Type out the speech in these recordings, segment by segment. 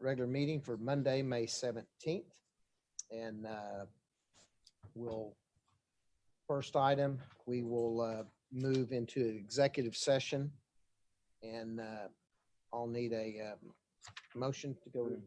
regular meeting for Monday, May 17th. And we'll, first item, we will move into an executive session. And I'll need a motion to go in.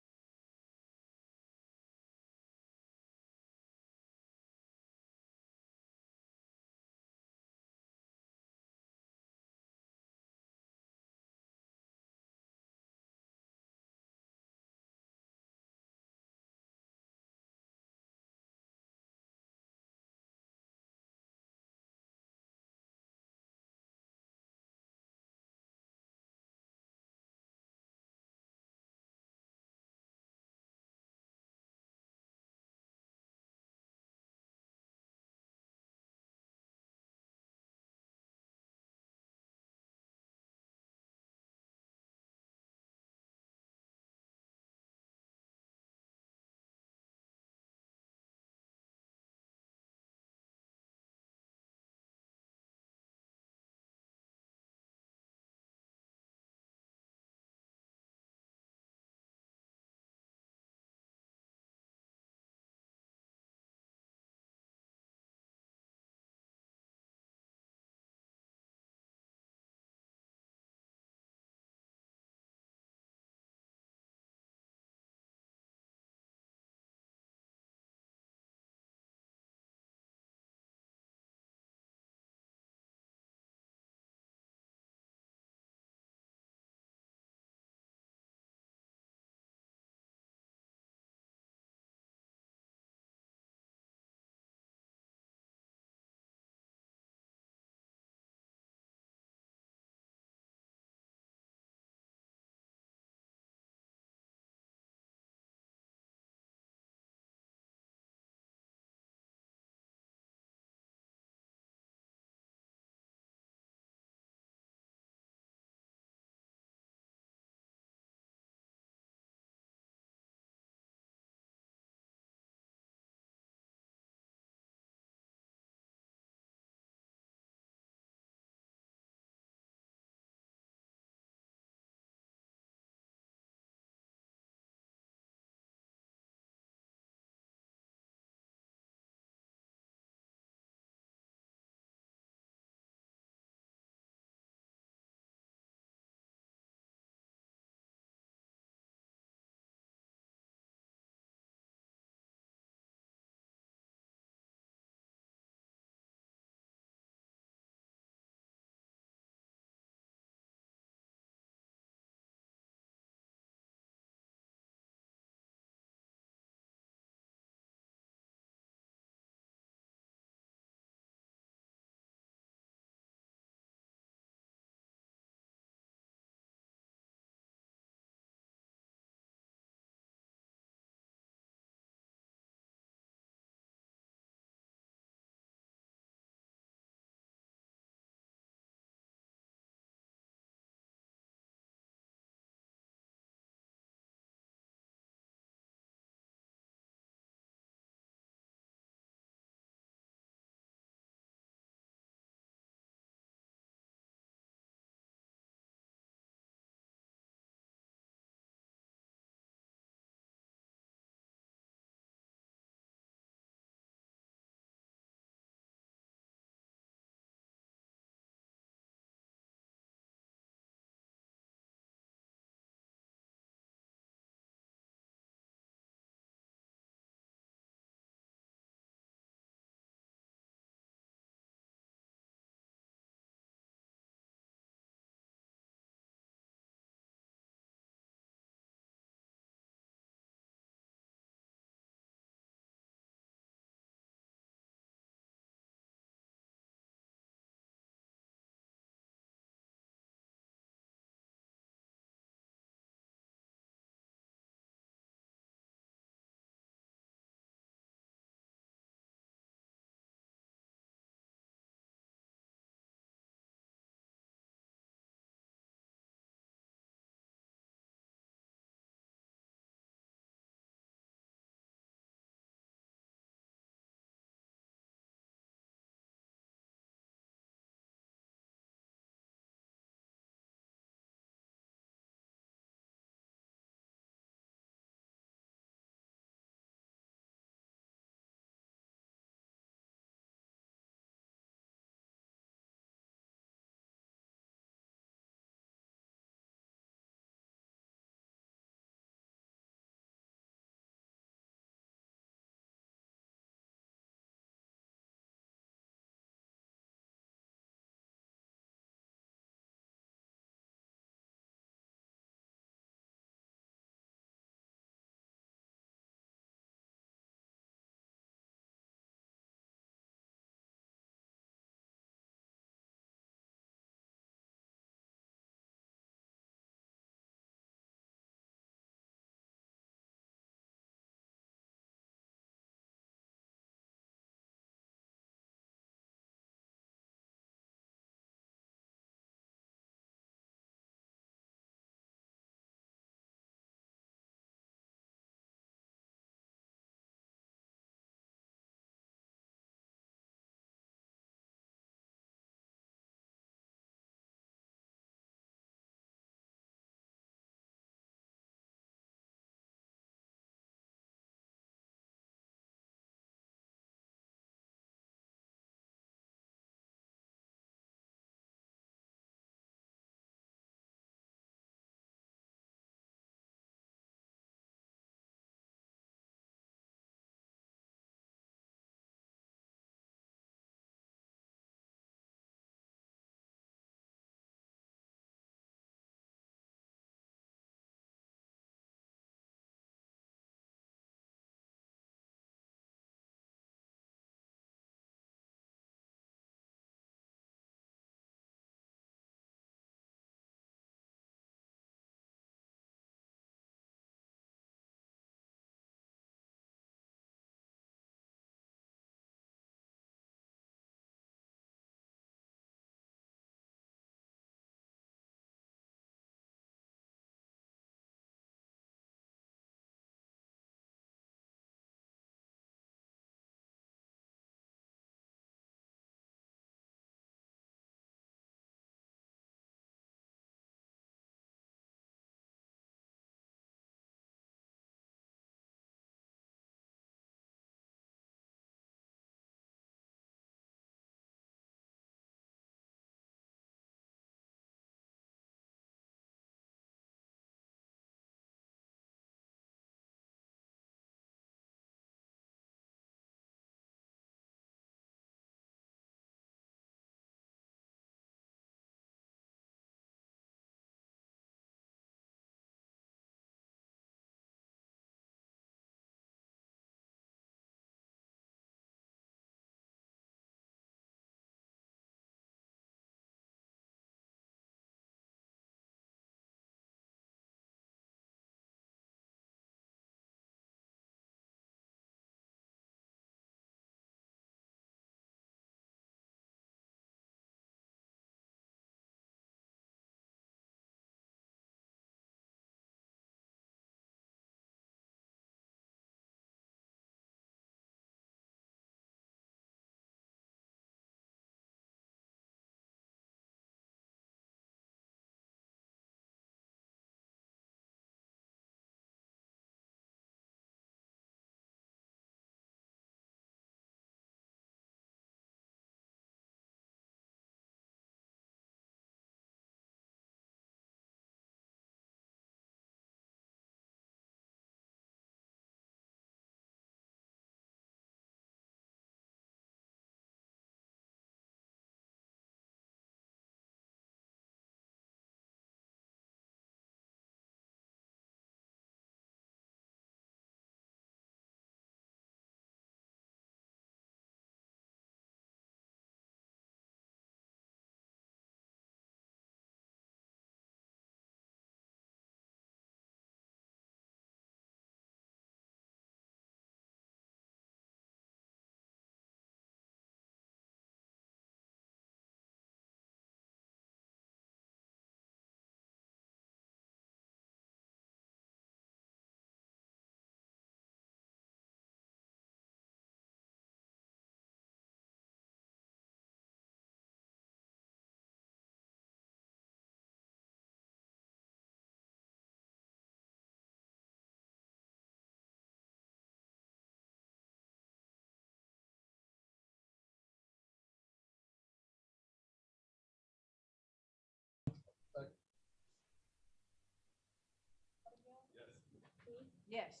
Yes.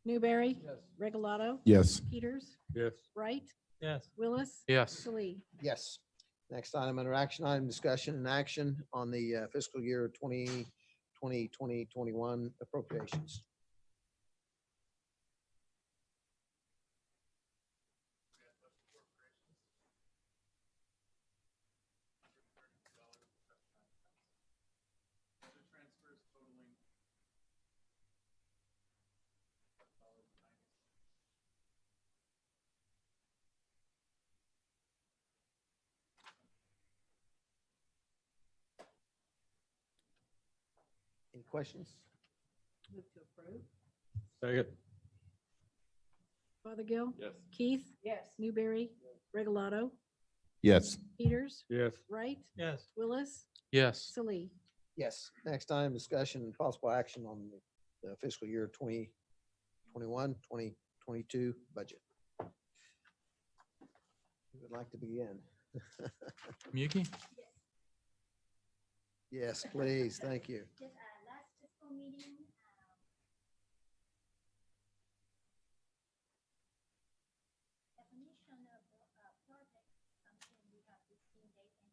Newberry. Yes. Regalado. Yes. Peters. Yes. Wright. Yes. Willis. Yes. Salee. Yes. Next item under action item, discussion and action on the fiscal year 2021 appropriations. Any questions? Move to approve. Second. Fothergill. Yes. Keith. Yes. Newberry. Regalado. Yes. Peters. Yes. Wright. Yes. Willis. Yes. Salee. Yes. Next item, discussion and possible action on the fiscal year 2021, 2022 budget. Who would like to begin? Miyuki? Yes, please. Thank you. Just last fiscal meeting, definition of project, something we have 15 days and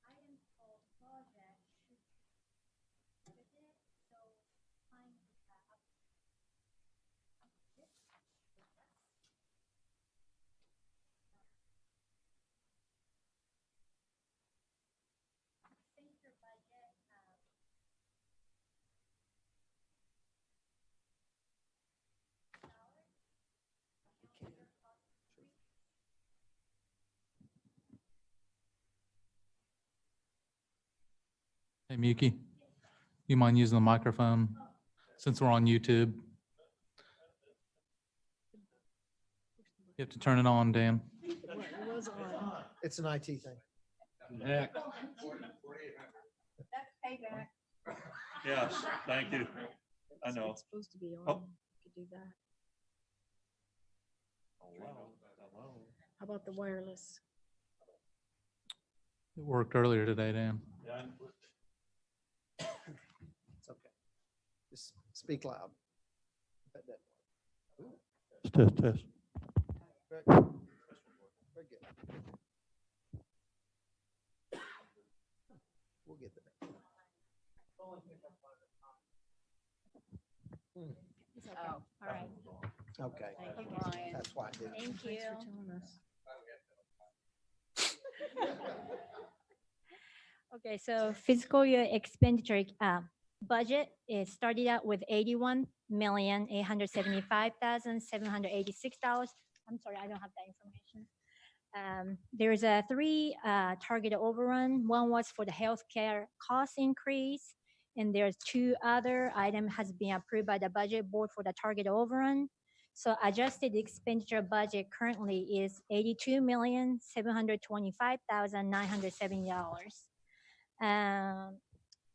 item called project should be budgeted, so find up this with us. Center budget, Hey, Miyuki, you mind using the microphone since we're on YouTube? You have to turn it on, Dan. It was on. It's an IT thing. That's payback. Yes, thank you. I know. It's supposed to be on. Oh. You could do that. How about the wireless? It worked earlier today, Dan. It's okay. Just speak loud. Bet that- Ooh, Test, test. very good. Very good. We'll get there. Hmm, Oh, all right. Okay, Thank you, Brian. that's why I did. it. Thank Thanks for you. telling us. Okay, so fiscal year expenditure budget is started out with $81,875,786. I'm sorry, I don't have that information. There's a three target overrun. One was for the healthcare cost increase, and there's two other item has been approved by the budget board for the target overrun. So adjusted expenditure budget currently is $82,725,970.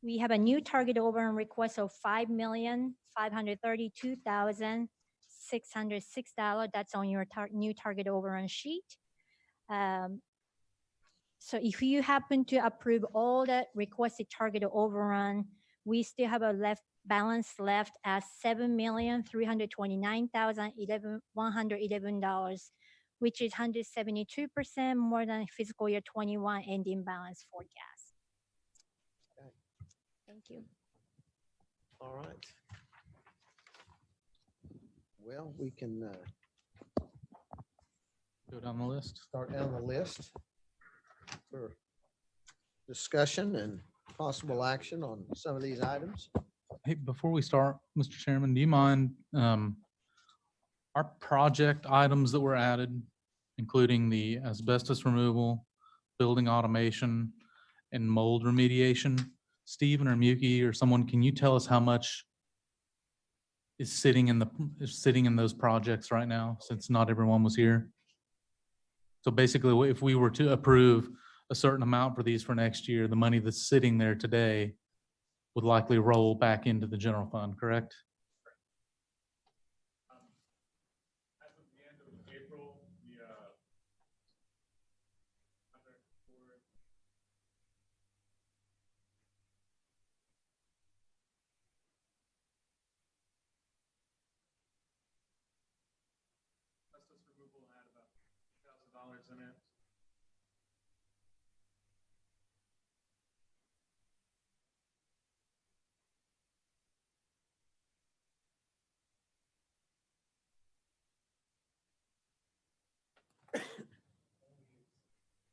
We have a new target overrun request of $5,532,606. That's on your new target overrun sheet. So if you happen to approve all the requested target overrun, we still have a balance left at $7,329,111, which is 172% more than fiscal year 21 ending balance forecast. Okay. Thank you. All right. Well, we can Go down the list. start down the list for discussion and possible action on some of these items. Hey, before we start, Mr. Chairman, do you mind, our project items that were added, including the asbestos removal, building automation, and mold remediation? Stephen or Miyuki or someone, can you tell us how much is sitting in those projects right now, since not everyone was here? So basically, if we were to approve a certain amount for these for next year, the money that's sitting there today would likely roll back into the general fund, correct? As of the end of April, the contract for in it.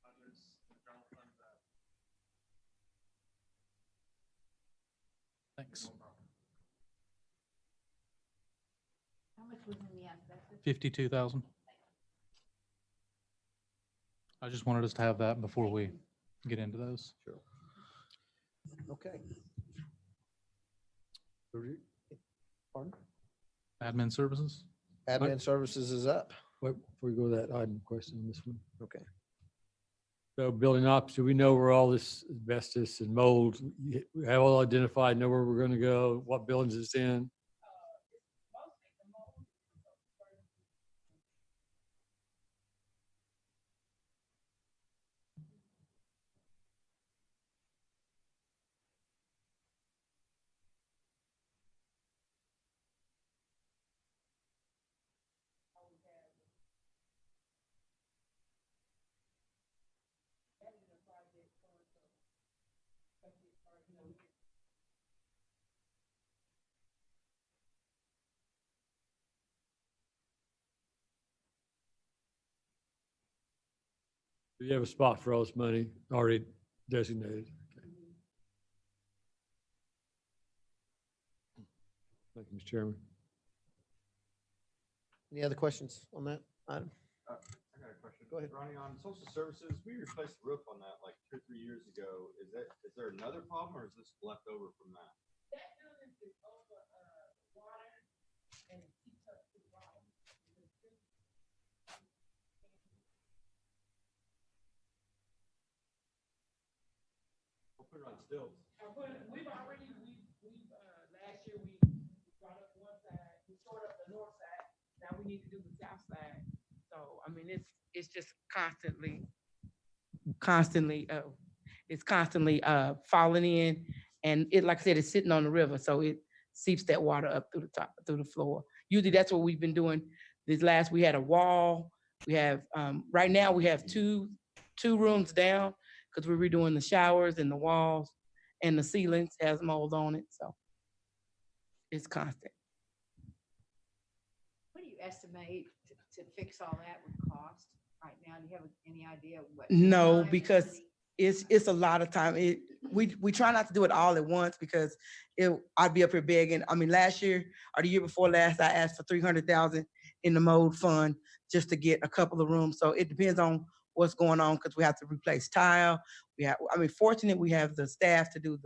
Others in the general fund that Thanks. How much was in the asbestos? 52,000. I just wanted us to have that before we get into those. Sure. Okay. Pardon? Admin services? Admin services is up. Wait, before we go to that item question on this one. Okay. So building ops, do we know where all this asbestos and mold, we have all identified, know where we're going to go, what buildings it's in? Do you have a spot for all this money already designated? Thank you, Mr. Chairman. Any other questions on that item? I got a question. Go ahead. Ronnie, on social services, we replaced the roof on that like 2 or 3 years ago. Is there another problem or is this left over from that? We'll put it on stilts. Last year we brought up one side, we short up the north side, now we need to do the south side. So, I mean, it's just constantly falling in. And it, like I said, it's sitting on the river, so it seeps that water up through the top, through the floor. Usually that's what we've been doing. We had a wall. We have, right now we have two rooms down because we're redoing the showers and the walls and the ceilings has mold on it, so it's constant. What do you estimate to fix all that would cost right now? Do you have any idea what? No, time, because money? it's a lot of time. We try not to do it all at once because I'd be up here begging. I mean, last year or the year before last, I asked for 300,000 in the mold fund just to get a couple of rooms. So it depends on what's going on because we have to replace tile. Fortunately, we have the staff to do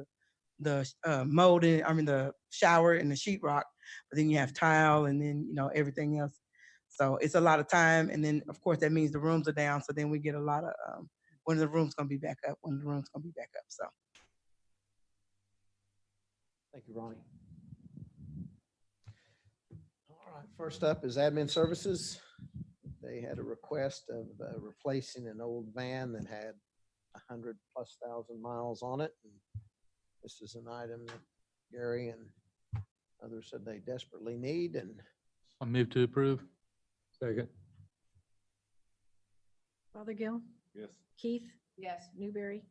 the molding. The shower and the sheetrock, but then you have tile and then everything else. So it's a lot of time, and then of course that means the rooms are down. So then we get a lot of when the room's gonna be back up. So. Thank you, Ronnie. All right, first up is admin services. They had a request of replacing an old van that had 100,000+ miles on it. And this is an item that Gary and others said they desperately need, and I move to approve. Second. Fothergill, Yes. Keith, Yes. Newberry.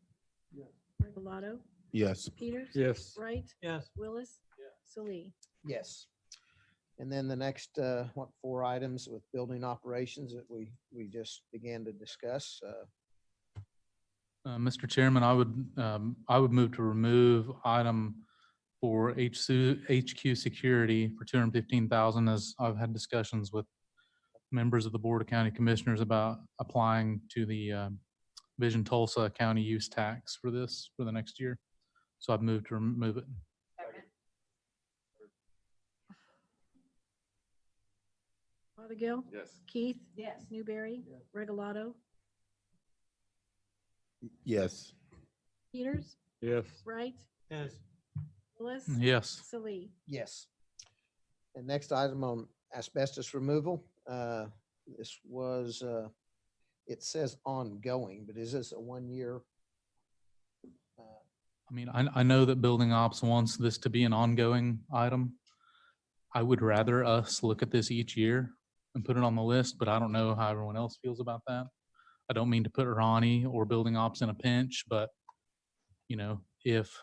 Yes. Regalado, Yes. Peters. Yes. Wright. Yes. Willis. Yeah. Salee. yes. And then the next, 4 items with building operations that we just began to discuss. Mr. Chairman, I would move to remove item for HQ security for 215,000, as I've had discussions with members of the Board of County Commissioners about applying to the Vision Tulsa County use tax for the next year. So I've moved to remove it. Second. Fothergill, Yes. Keith. Yes. Newberry. Regalado, Yes. Peters. Yes. Wright. Yes. Willis. Yes. Salee. Yes. And next item on asbestos removal. This was, it says ongoing, but is this a 1-year? I know that building ops wants this to be an ongoing item. I would rather us look at this each year and put it on the list, but I don't know how everyone else feels about that. I don't mean to put Ronnie or building ops in a pinch, but if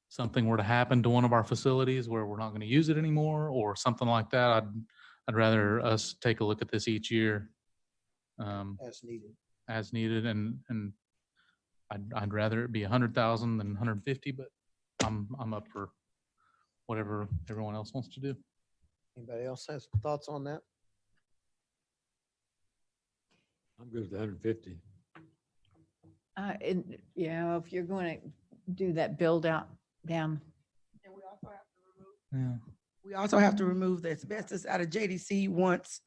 something were to happen to one of our facilities where we're not going to use it anymore or something like that, I'd rather us take a look at this each year As needed. as needed, and I'd rather it be 100,000 than 150, but I'm up for whatever everyone else wants to do. Anybody else has thoughts on that? I'm good with 150. And, if you're going to do that build out down, Yeah. We also have to remove the asbestos out of JDC once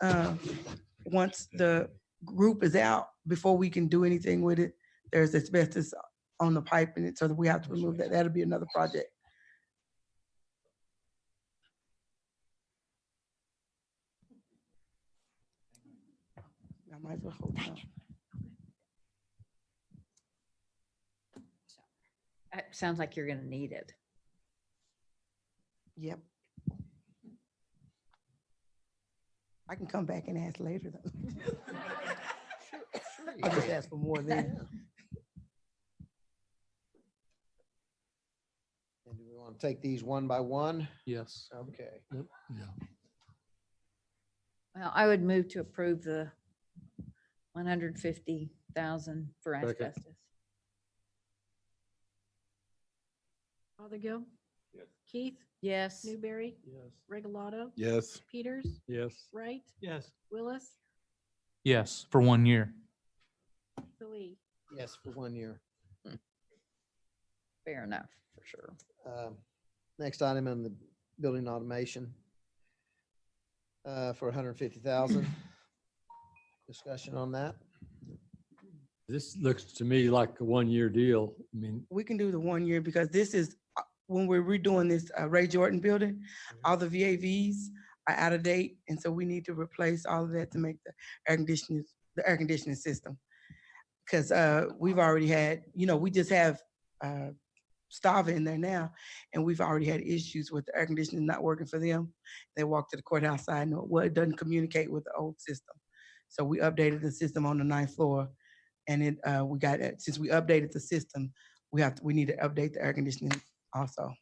the group is out, before we can do anything with it. There's asbestos on the pipe in it, so that we have to remove that. That'll be another project. I might as well hold on. it sounds like you're going to need it. Yep. I can come back and ask later though. I'll just ask for more then. And do we want to take these one by one? Yes. Okay. Yep. Yeah. Well, I would move to approve the 150,000 for Second. asbestos. Fothergill. Yes. Keith, Yes. Newberry, Yes. Regalado, Yes. Peters, Yes. Wright, Yes. Willis, Yes, for 1 year. Salee. Yes, for 1 year. Fair enough, for sure. Next item on the building automation for 150,000. Discussion on that. This looks to me like a 1-year deal. I mean, We can do the 1 year because this is, when we're redoing this Ray Jordan building, all the VAVs are out of date. And so we need to replace all of that to make the air conditioning system. Because we've already had, we just have Stava in there now, and we've already had issues with the air conditioning not working for them. They walk to the courthouse side, and it doesn't communicate with the old system. So we updated the system on the 9th floor, and since we updated the system, we need to update the air conditioning also.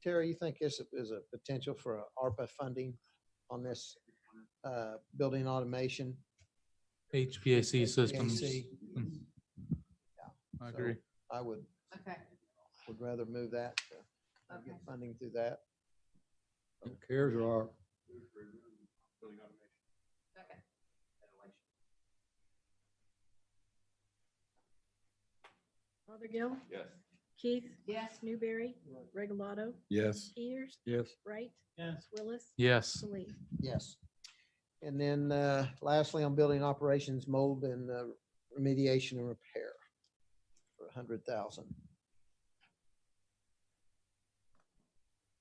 Terry, you think this is a potential for a ARPA funding on this building automation? HVAC systems. HVAC. I So agree. I would Okay. rather move that, to get Okay. funding through that. who cares or are? Okay. Fothergill, Yes. Keith, Yes. Newberry, Regalado, Yes. Peters, Yes. Wright, Yes. Willis, Yes. Salee. Yes. And then lastly, on building operations, mold and remediation and repair for 100,000.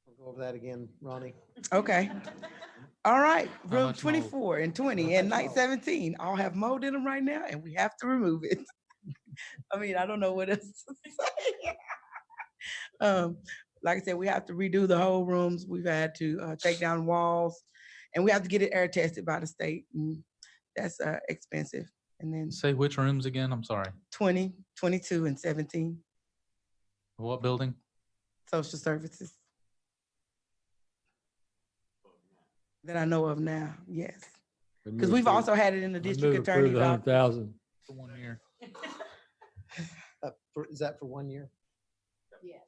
We'll go over that again, Ronnie. Okay. All right, How room much mold? 24 and 20 and night 17 all have mold in them right now, and we have to remove it. I mean, I don't know what else to say. Like I said, we have to redo the whole rooms. We've had to take down walls, and we have to get it air tested by the state, and that's expensive. And then Say which rooms again? I'm sorry. 20, 22, and 17, What building? social services. That I know of now, yes. Because we've also had it in the district attorney's office. 100,000. For 1 year. Is that for 1 year? Yes.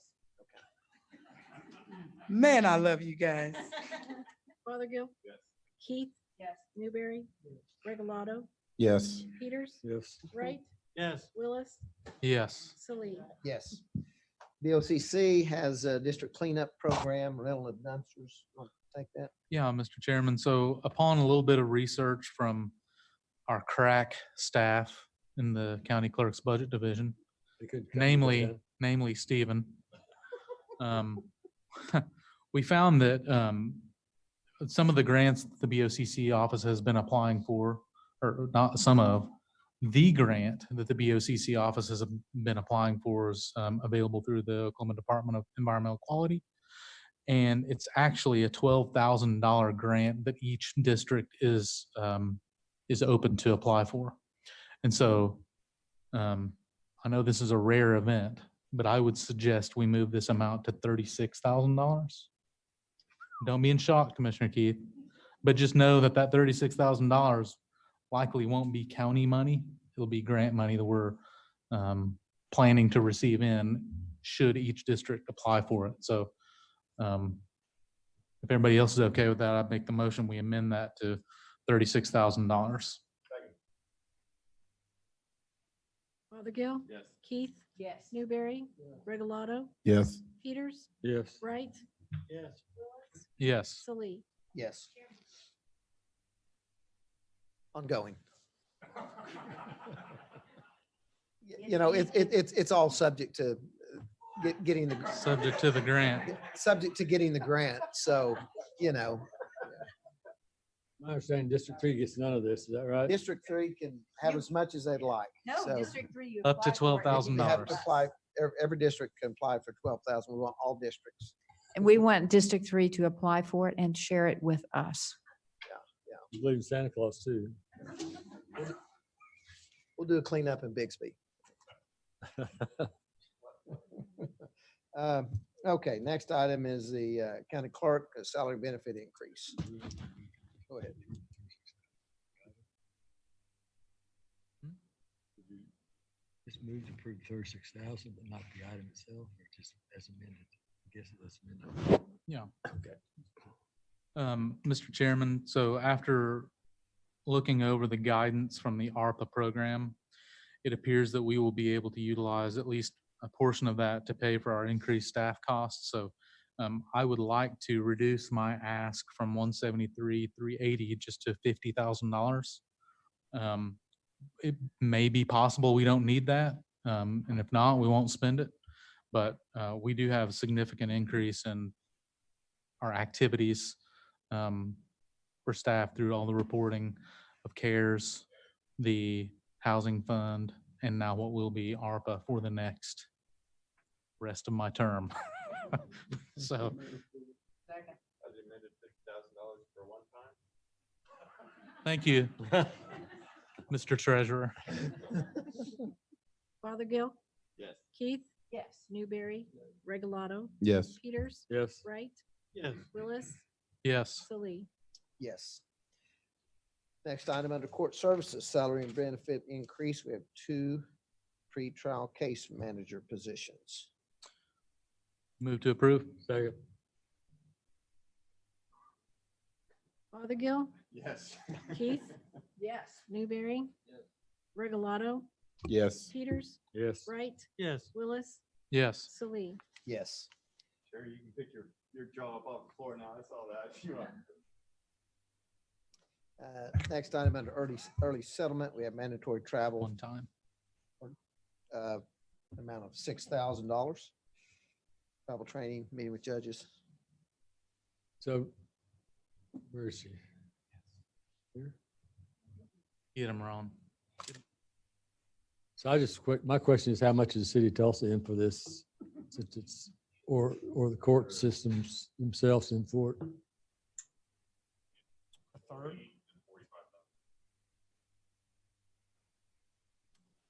Man, I love you guys. Fothergill. Yes. Keith, Yes. Newberry, Regalado, Yes. Peters, Yes. Wright, Yes. Willis, Yes. Salee. Yes. BOCC has a district cleanup program, rental of dumpsters. Want to take that? Yeah, Mr. Chairman. So upon a little bit of research from our crack staff in the county clerk's budget division, They could cut it down. namely Stephen, we found that some of the grants the BOCC office has been applying for, or not some of, the grant that the BOCC office has been applying for is available through the Oklahoma Department of Environmental Quality. And it's actually a $12,000 grant that each district is open to apply for. And so I know this is a rare event, but I would suggest we move this amount to $36,000. Don't be in shock, Commissioner Keith, but just know that that $36,000 likely won't be county money. It'll be grant money that we're planning to receive in should each district apply for it. So if everybody else is okay with that, I'd make the motion, we amend that to $36,000. Fothergill. Yes. Keith, Yes. Newberry, Regalado, Yes. Peters, Yes. Wright, Yes. Salee. Yes. Ongoing. You know, it's all subject to getting the, Subject to the grant. subject to getting the grant. So, you know, My understanding District 3 gets none of this, is that right? District 3 can have as much as they'd like. No, So District 3, you. Up to apply for it. $12,000. you have to apply, every district can apply for 12,000. We want all districts. And we want District 3 to apply for it and share it with us. I believe in Santa Claus too. We'll do a cleanup in Bixby. Okay, next item is the county clerk salary benefit increase. Go ahead. Just move to approve 36,000, but not the item itself, or just as amended? I guess it's amended. Yeah. Okay. Mr. Chairman, so after looking over the guidance from the ARPA program, it appears that we will be able to utilize at least a portion of that to pay for our increased staff costs. So I would like to reduce my ask from 173,380 just to $50,000. It may be possible we don't need that, and if not, we won't spend it. But we do have a significant increase in our activities for staff through all the reporting of CARES, the housing fund, and now what will be ARPA for the next rest of my term. So Second. Has you amended $50,000 for one time? thank you, Mr. Treasurer. Fothergill, Yes. Keith, Yes. Newberry, Regalado, Yes. Peters, Yes. Wright, Yes. Willis, Yes. Salee. Yes. Next item under court services, salary and benefit increase. We have 2 pretrial case manager positions. Move to approve. Second. Fothergill, Yes. Keith, Yes. Newberry, Regalado, Yes. Peters, Yes. Wright, Yes. Willis, Yes. Salee. Yes. Sure, you can pick your jaw up off the floor now. I saw that. If you want. Next item under early settlement, we have mandatory travel, One time. amount of $6,000. Travel training, meeting with judges. So, where is she? Here? Get him wrong. So I just, my question is, how much is the city of Tulsa in for this? Since it's, or the court systems themselves in for it?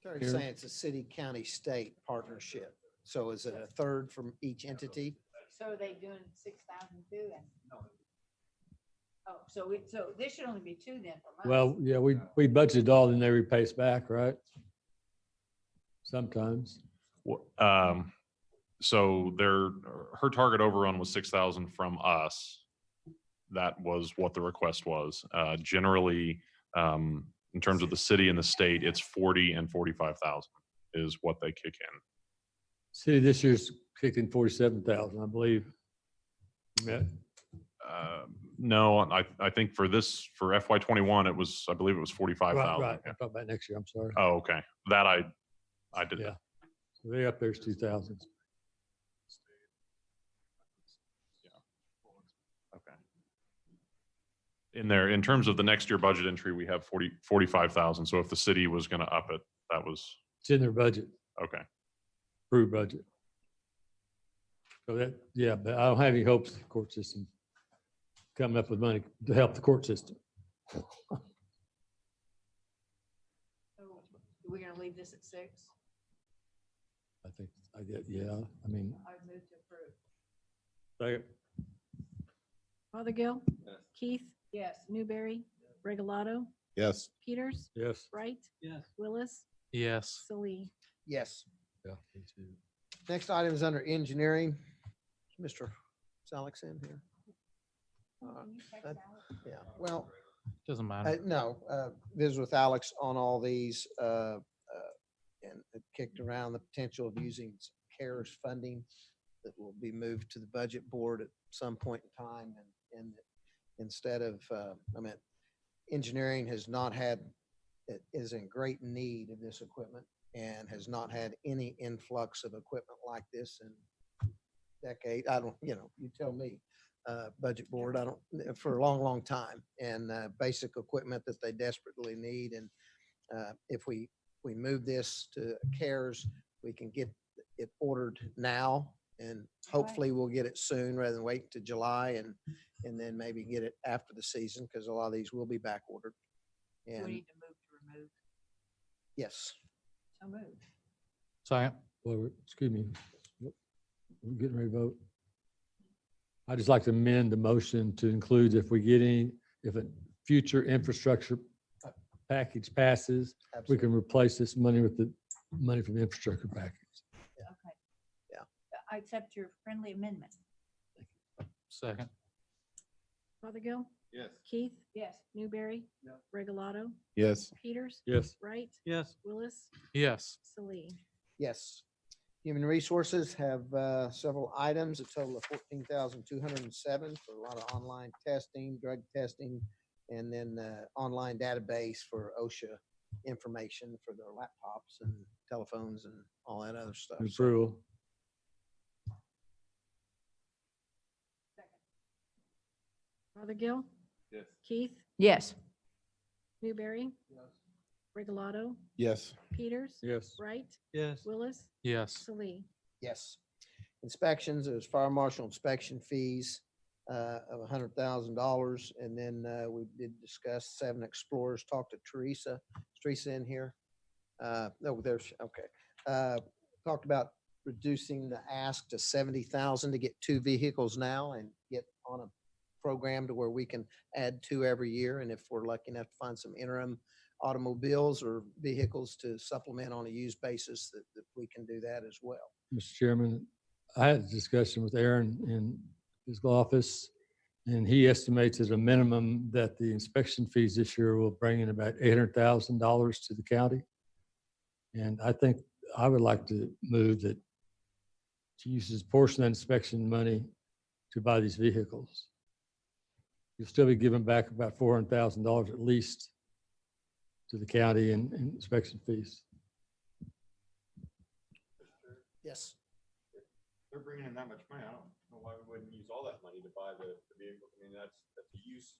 They're Here. saying it's a city, county, state partnership. So is it a third from each entity? So are they doing 6,000 too? And oh, so this should only be 2 then from us. Well, yeah, we budgeted all and they repay us back, right? Sometimes. So her target overrun was 6,000 from us. That was what the request was. Generally, in terms of the city and the state, it's 40 and 45,000 is what they kick in. City this year's kicked in 47,000, I believe. Yeah. No, I think for FY21, I believe it was 45,000. Right. I'm talking about next year, I'm sorry. Oh, okay. That I did. Yeah. So they up there's 2,000. Okay. In terms of the next year budget entry, we have 45,000. So if the city was going to up it, that was, It's in their budget, okay. approved budget. So that, yeah, but I don't have any hopes the court system coming up with money to help the court system. leave this at 6? I think, I get, yeah, I mean, I would move to approve. second, Fothergill. Yes. Keith. Yes. Newberry. Regalado. Yes. Peters. yes. Wright. Yes. Willis. Yes. Salee. Yes. Yeah, me too. Next item is under engineering. Mr. Alex in here? Can you text that- Alex? Yeah, well, Doesn't matter. no, visit with Alex on all these, and it kicked around the potential of using some CARES funding that will be moved to the budget board at some point in time. And instead of, engineering has not had, it is in great need of this equipment and has not had any influx of equipment like this in decade. I don't, you tell me, budget board, I don't, for a long, long time. And basic equipment that they desperately need. And if we move this to CARES, we can get it ordered now, and hopefully we'll get it soon rather than wait to July and then maybe get it after the season, because a lot of these will be back ordered. Do we And need to move to remove? yes, So move. Second. Well, excuse me. We're getting ready to vote. I'd just like to amend the motion to include if we get any, if a future infrastructure package passes, we absolutely. can replace this money with the money from the infrastructure package. Okay. Yeah. I accept your friendly amendment. Second. Fothergill. Yes. Keith. Yes. Newberry. No. Regalado. Yes. Peters. Yes. Wright. Yes. Willis. Yes. Salee. Yes. Human Resources have several items, a total of 14,207 for a lot of online testing, drug testing, and then online database for OSHA information for their laptops and telephones and all that other stuff. So, Approval. Fothergill. Yes. Keith. Yes. Newberry. Regalado. Yes. Peters. Yes. Wright. Yes. Willis. Yes. Salee. yes. Inspections, there's fire marshal inspection fees of $100,000. And then we did discuss 7 Explorers. Talked to Teresa. Is Teresa in here? No, there's, okay. Talked about reducing the ask to 70,000 to get 2 vehicles now and get on a program to where we can add 2 every year. And if we're lucky enough to find some interim automobiles or vehicles to supplement on a used basis, that we can do that as well. Mr. Chairman, I had a discussion with Aaron in his office, and he estimates at a minimum that the inspection fees this year will bring in about $800,000 to the county. And I think I would like to move that to use his portion of that inspection money to buy these vehicles. You'll still be giving back about $400,000 at least to the county in inspection fees. Yes. They're bringing in that much money. I don't know why we wouldn't use all that money to buy the vehicle. I mean, that's a use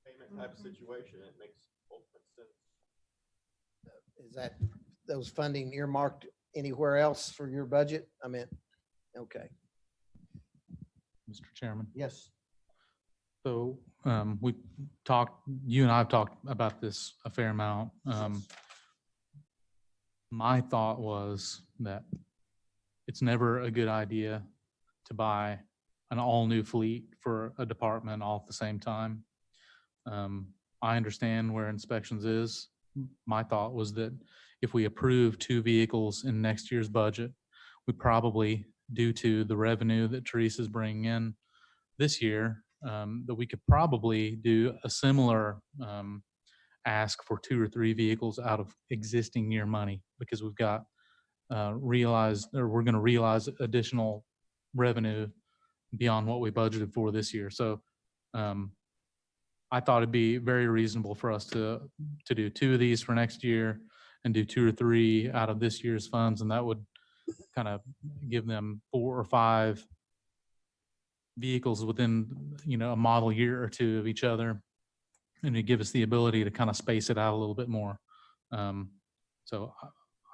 payment type of situation. It makes ultimate sense. Is that those funding earmarked anywhere else for your budget? I mean, okay. Mr. Chairman. Yes. So we talked, you and I have talked about this a fair amount. My thought was that it's never a good idea to buy an all-new fleet for a department all at the same time. I understand where inspections is. My thought was that if we approve 2 vehicles in next year's budget, we probably, due to the revenue that Teresa's bringing in this year, that we could probably do a similar ask for 2 or 3 vehicles out of existing year money, because we've got we're going to realize additional revenue beyond what we budgeted for this year. So I thought it'd be very reasonable for us to do 2 of these for next year and do 2 or 3 out of this year's funds, and that would kind of give them 4 or 5 vehicles within, a model year or 2 of each other, and to give us the ability to kind of space it out a little bit more. So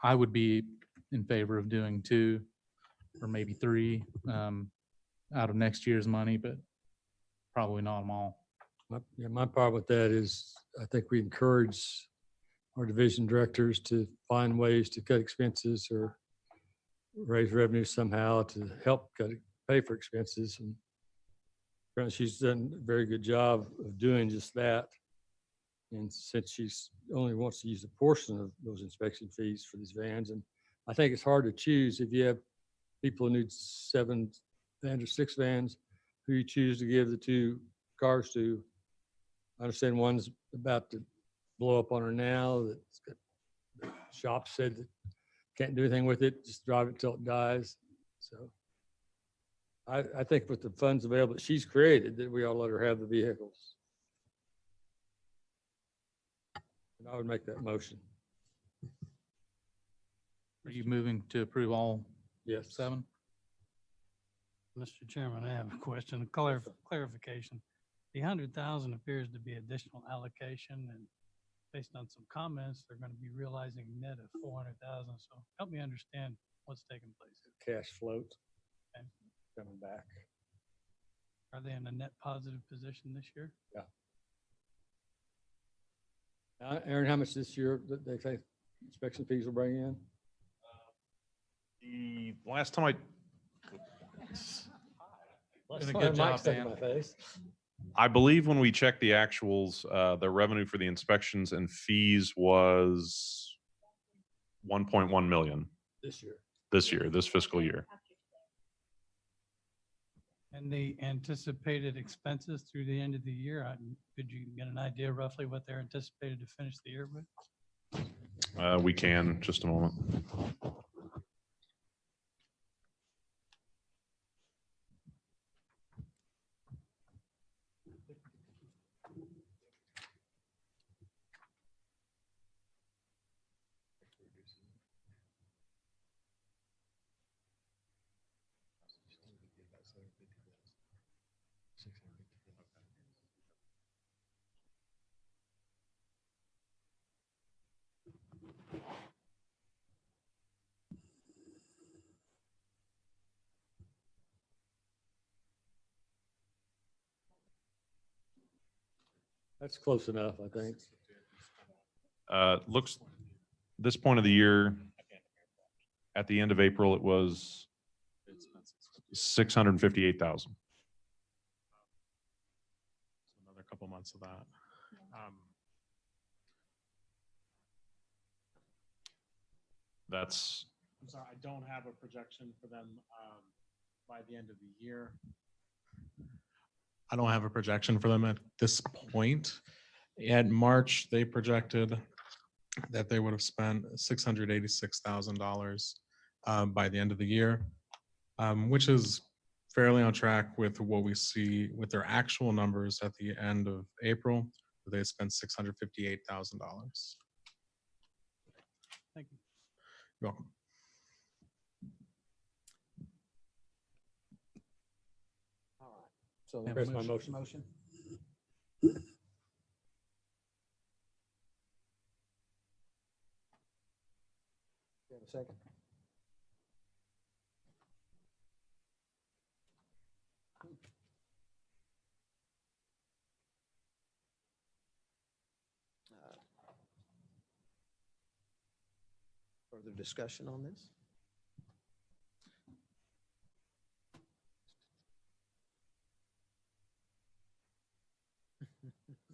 I would be in favor of doing 2 or maybe 3 out of next year's money, but probably not them all. My problem with that is I think we encourage our division directors to find ways to cut expenses or raise revenue somehow to help pay for expenses. And apparently she's done a very good job of doing just that. And since she's only wants to use a portion of those inspection fees for these vans, and I think it's hard to choose if you have people who need 7 vans or 6 vans, who you choose to give the 2 cars to. I understand one's about to blow up on her now. That the shop said that can't do anything with it, just drive it till it dies. So I think with the funds available that she's created, that we ought to let her have the vehicles. And I would make that motion. Are you moving to approve all Yes. 7? Mr. Chairman, I have a question, clarification. The 100,000 appears to be additional allocation, and based on some comments, they're going to be realizing net of 400,000. So help me understand what's taking place. Cash float Okay. coming back. Are they in a net positive position this year? Aaron, how much this year that they say inspection fees will bring in? The last time Doing a good job, Dan. I believe when we checked the actuals, the revenue for the inspections and fees was 1.1 million This year. this fiscal year. And the anticipated expenses through the end of the year, could you get an idea roughly what they're anticipated to finish the year with? We can, just a moment. That's close enough, I think. Looks, this point of the year, at the end of April, it was 658,000. Another couple months of that. That's, I'm sorry, I don't have a projection for them by the end of the year. I don't have a projection for them at this point. In March, they projected that they would have spent $686,000 by the end of the year, which is fairly on track with what we see with their actual numbers at the end of April. They spent $658,000. Thank you. You're welcome. All right. So Have a There's my motion. motion. you have a second? Further discussion on this?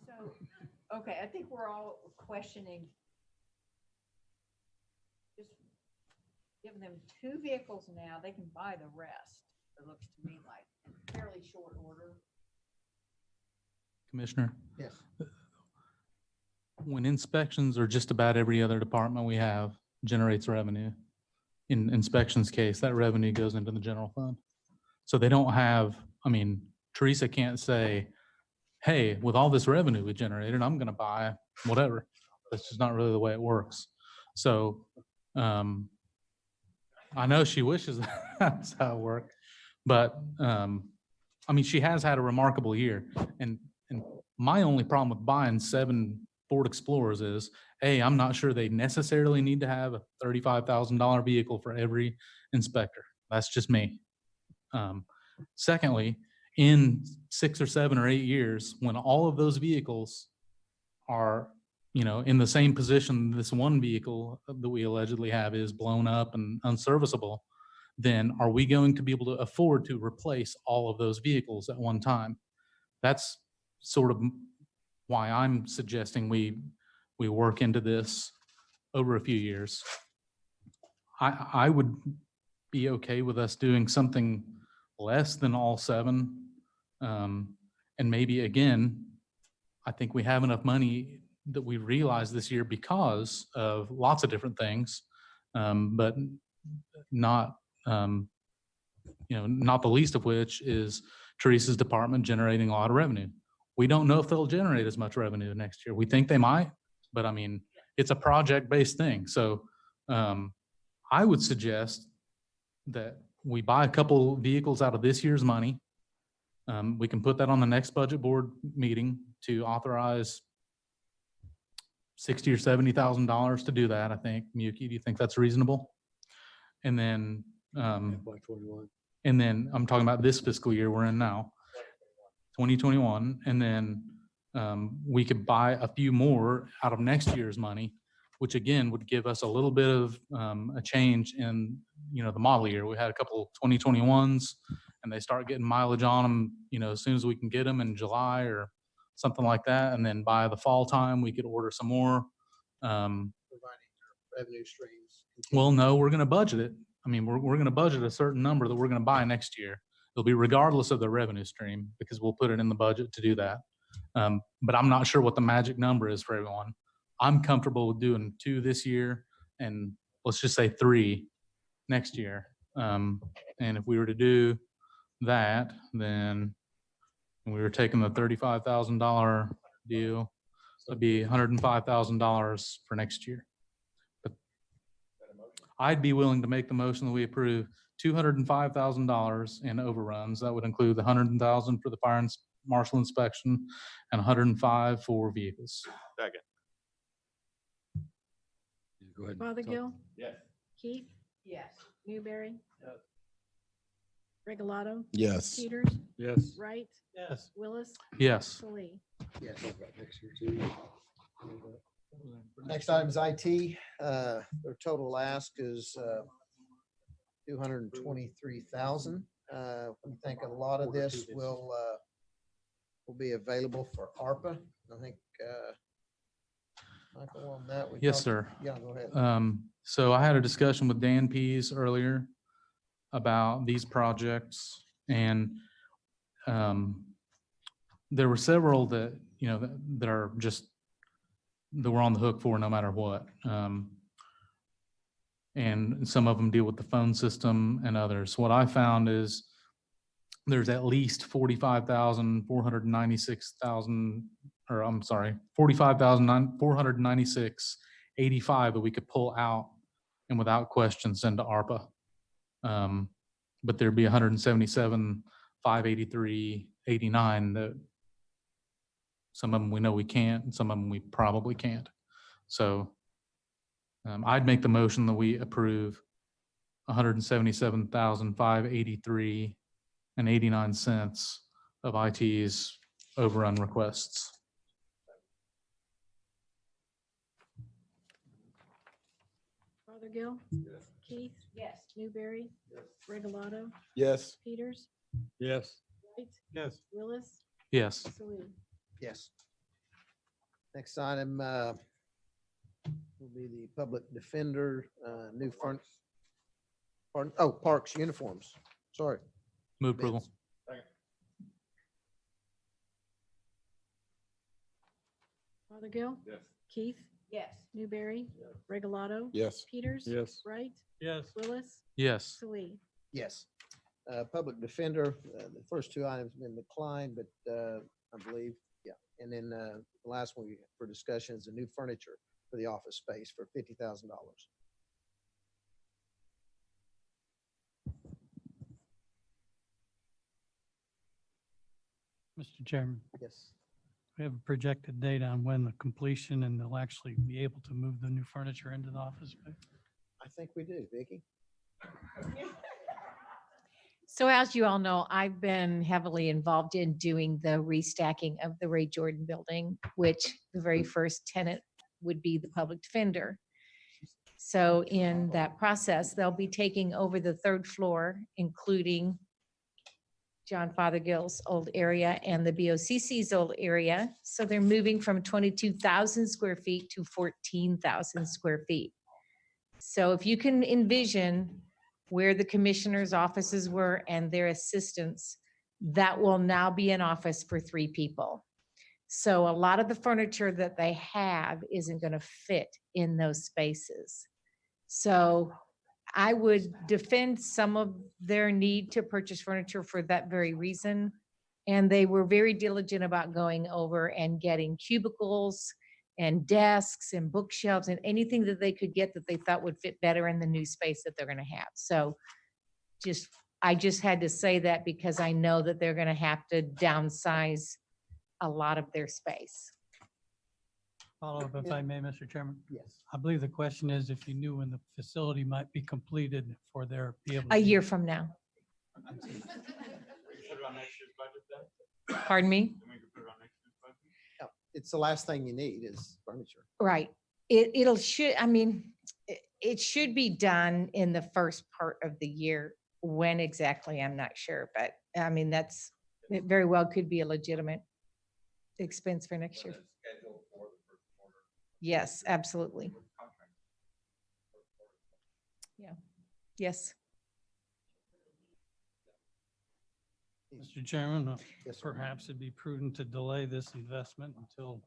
So, okay, I think we're all questioning just giving them 2 vehicles now, they can buy the rest. It looks to me like fairly short order. Commissioner, Yes. when inspections are just about every other department we have generates revenue, in inspections case, that revenue goes into the general fund. So they don't have, I mean, Teresa can't say, hey, with all this revenue we generated, I'm gonna buy whatever. That's just not really the way it works. So I know she wishes that's how it worked, but I mean, she has had a remarkable year. And my only problem with buying 7 Ford Explorers is, A, I'm not sure they necessarily need to have a $35,000 vehicle for every inspector. That's just me. Secondly, in 6 or 7 or 8 years, when all of those vehicles are in the same position this one vehicle that we allegedly have is blown up and unserviceable, then are we going to be able to afford to replace all of those vehicles at one time? That's sort of why I'm suggesting we work into this over a few years. I would be okay with us doing something less than all 7. And maybe again, I think we have enough money that we realized this year because of lots of different things, but not, not the least of which is Teresa's department generating a lot of revenue. We don't know if they'll generate as much revenue next year. We think they might, but I mean, it's a project-based thing. So I would suggest that we buy a couple vehicles out of this year's money. We can put that on the next budget board meeting to authorize $60,000 or $70,000 to do that. I think, Miyuki, do you think that's reasonable? And then, and then I'm talking about this fiscal year we're in now, 2021, and then we could buy a few more out of next year's money, which again would give us a little bit of a change in the model year. We had a couple 2021s, and they start getting mileage on them, as soon as we can get them in July or something like that. And then by the fall time, we could order some more. Providing your revenue streams. Well, no, we're going to budget it. I mean, we're going to budget a certain number that we're going to buy next year. It'll be regardless of the revenue stream because we'll put it in the budget to do that. But I'm not sure what the magic number is for everyone. I'm comfortable with doing 2 this year and let's just say 3 next year. And if we were to do that, then we were taking the $35,000 deal, it'd be $105,000 for next year. But I'd be willing to make the motion that we approve $205,000 in overruns. That would include the $100,000 for the fire and marshal inspection and $105,000 for vehicles. Second. Go ahead. Fothergill, Yes. Keith, Yes. Newberry. Regalado, Yes. Peters, Yes. Wright, Yes. Willis, Yes. Salee. Yes. Next item is IT. Their total ask is $223,000. We think a lot of this will be available for ARPA. I think, Michael, on that. we Yes, talked- sir. Yeah, go ahead. So I had a discussion with Dan Pease earlier about these projects, and there were several that, that are just, that we're on the hook for no matter what. And some of them deal with the phone system and others. What I found is there's at least 45,496.85 that we could pull out and without question send to ARPA. But there'd be 177,583.89 that some of them we know we can't, and some of them we probably can't. So I'd make the motion that we approve 177,583.89 of IT's overrun requests. Fothergill, Keith, Yes. Newberry, Regalado, Yes. Peters, Yes. Wright, Yes. Willis, Yes. Salee. Yes. Next item will be the public defender, new parks uniforms. Sorry. Move approval. Bids. Fothergill, Yes. Keith, Yes. Newberry, Regalado, Yes. Peters, Yes. Wright, Yes. Willis, Yes. Salee. Yes. Public defender, the first 2 items have been declined, but I believe, yeah. And then the last one for discussion is the new furniture for the office space for $50,000. Mr. Chairman, Yes. we have a projected date on when the completion and they'll actually be able to move the new furniture into the office space. I think we do, Vicky. So as you all know, I've been heavily involved in doing the restacking of the Ray Jordan building, which the very first tenant would be the public defender. So in that process, they'll be taking over the third floor, including John Fothergill's old area and the BOCC's old area. So they're moving from 22,000 square feet to 14,000 square feet. So if you can envision where the commissioner's offices were and their assistants, that will now be an office for 3 people. So a lot of the furniture that they have isn't going to fit in those spaces. So I would defend some of their need to purchase furniture for that very reason. And they were very diligent about going over and getting cubicles and desks and bookshelves and anything that they could get that they thought would fit better in the new space that they're going to have. So I just had to say that because I know that they're going to have to downsize a lot of their space. Follow up, if I may, Mr. Chairman. Yes. I believe the question is if you knew when the facility might be completed for their be able. A year from now. We can put it on next year's budget then? Pardon me? Then we can put it on next year's budget? Yeah, it's the last thing you need is furniture. Right. It should be done in the first part of the year. When exactly, I'm not sure, but I mean, it very well could be a legitimate expense for next year. Scheduled for the first quarter. Yes, absolutely. Yeah. Yes. Mr. Chairman, Yes, sir. perhaps it'd be prudent to delay this investment until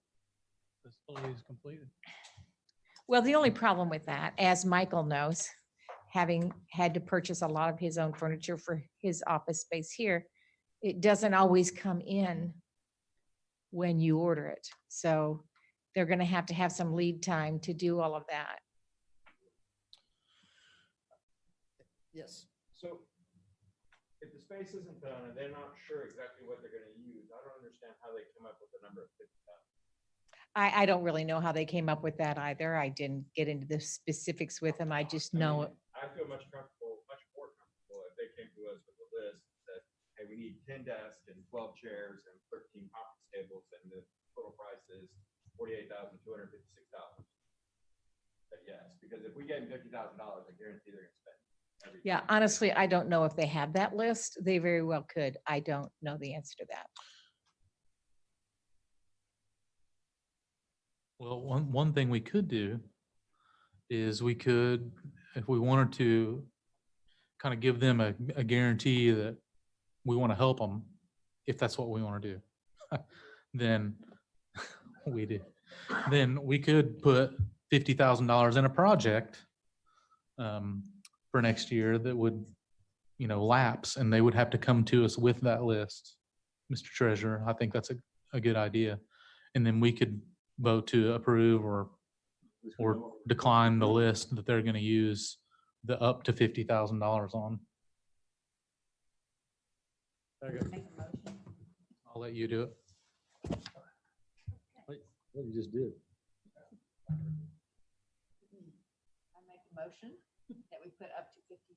the facility is completed. Well, the only problem with that, as Michael knows, having had to purchase a lot of his own furniture for his office space here, it doesn't always come in when you order it. So they're going to have some lead time to do all of that. Yes. So if the space isn't done and they're not sure exactly what they're gonna use, I don't understand how they come up with the number of 50,000. I don't really know how they came up with that either. I didn't get into the specifics with them. I just know, I feel much more comfortable if they came to us with a list that, hey, we need 10 desks and 12 chairs and 13 conference tables, and the total price is $48,256. But yes, because if we gave them $50,000, I guarantee they're gonna spend everything. yeah, honestly, I don't know if they have that list. They very well could. I don't know the answer to that. Well, one thing we could do is we could, if we wanted to, kind of give them a guarantee that we want to help them, if that's what we want to do, then we do. Then we could put $50,000 in a project for next year that would, lapse, and they would have to come to us with that list. Mr. Treasurer, I think that's a good idea. And then we could vote to approve or decline the list that they're going to use the up to $50,000 on. I'll let you do it. What you just did. I make a motion that we put up to $50,000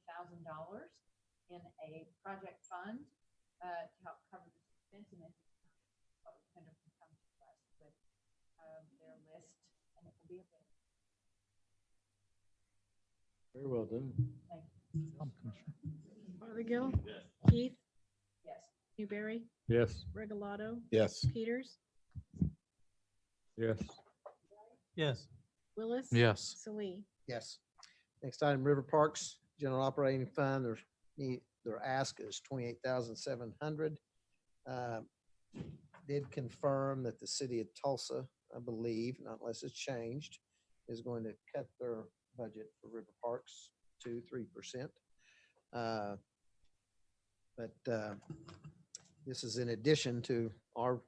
in a project fund to help cover the expense, and then public defender can come to us with their list, and it will be available. Very well done. Thank you. Fothergill. Yes. Keith, Yes. Newberry, Yes. Regalado, Yes. Peters, Yes. Yes. Willis. Yes. Salee. Yes. Next item, River Parks, General Operating Fund, their ask is 28,700. Did confirm that the city of Tulsa, I believe, not unless it's changed, is going to cut their budget for River Parks to 3%. But this is in addition to our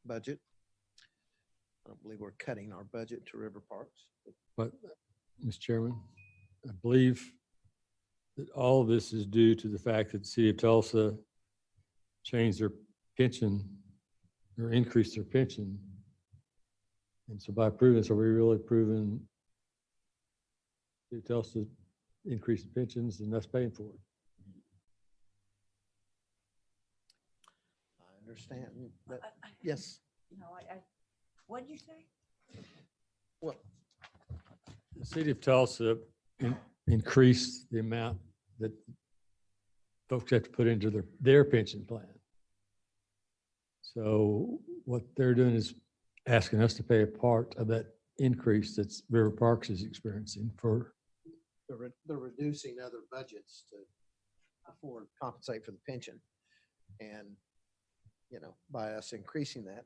budget. I don't believe we're cutting our budget to River Parks. But, Mr. Chairman, I believe that all of this is due to the fact that the city of Tulsa changed their pension or increased their pension. And so by proving this, are we really proving city of Tulsa increased pensions and us paying for it? I understand, but yes. No, what did you say? Well, The city of Tulsa increased the amount that folks have to put into their pension plan. So what they're doing is asking us to pay a part of that increase that's River Parks is experiencing for, they're reducing other budgets to afford, compensate for the pension. And, you know, by us increasing that,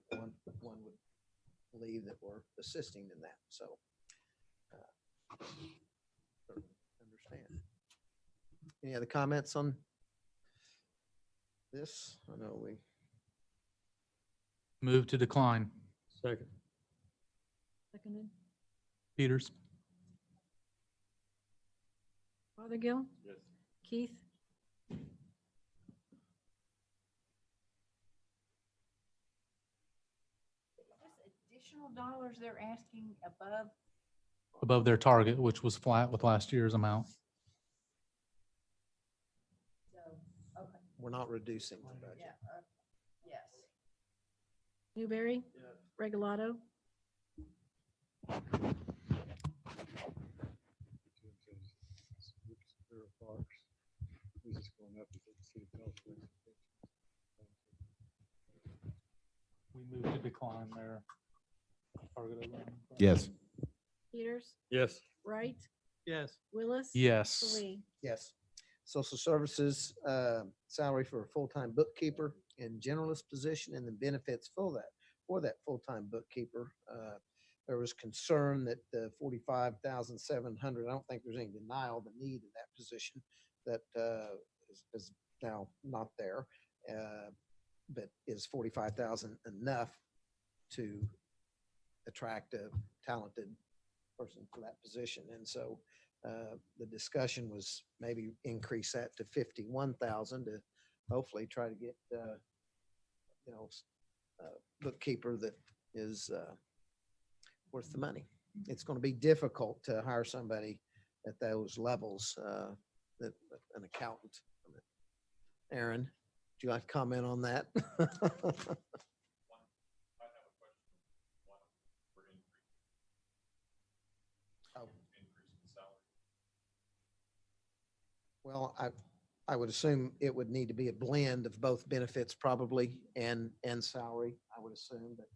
one would believe that we're assisting in that, so. Understand. Any other comments on this? I know we, Move to decline. second, Seconded. Peters? Fothergill. Yes. Keith. Additional dollars they're asking above. Above their target, which was flat with last year's amount. So, okay, we're not reducing the budget. yeah, yes. Newberry. Regalado. River Parks. This is going up because the city of Tulsa raises pensions. We moved to decline their target overrun. Yes. Peters. Yes. Wright. Yes. Willis. Yes. Salee. Yes. Social services, salary for a full-time bookkeeper and generalist position and the benefits for that full-time bookkeeper. There was concern that the 45,700, I don't think there's any denial of the need of that position that is now not there. But is 45,000 enough to attract a talented person for that position? And so the discussion was maybe increase that to 51,000 to hopefully try to get, you know, a bookkeeper that is worth the money. It's going to be difficult to hire somebody at those levels, that an accountant. Aaron, would you like to comment on that? Well, I would assume it would need to be a blend of both benefits probably and salary, I would assume, but.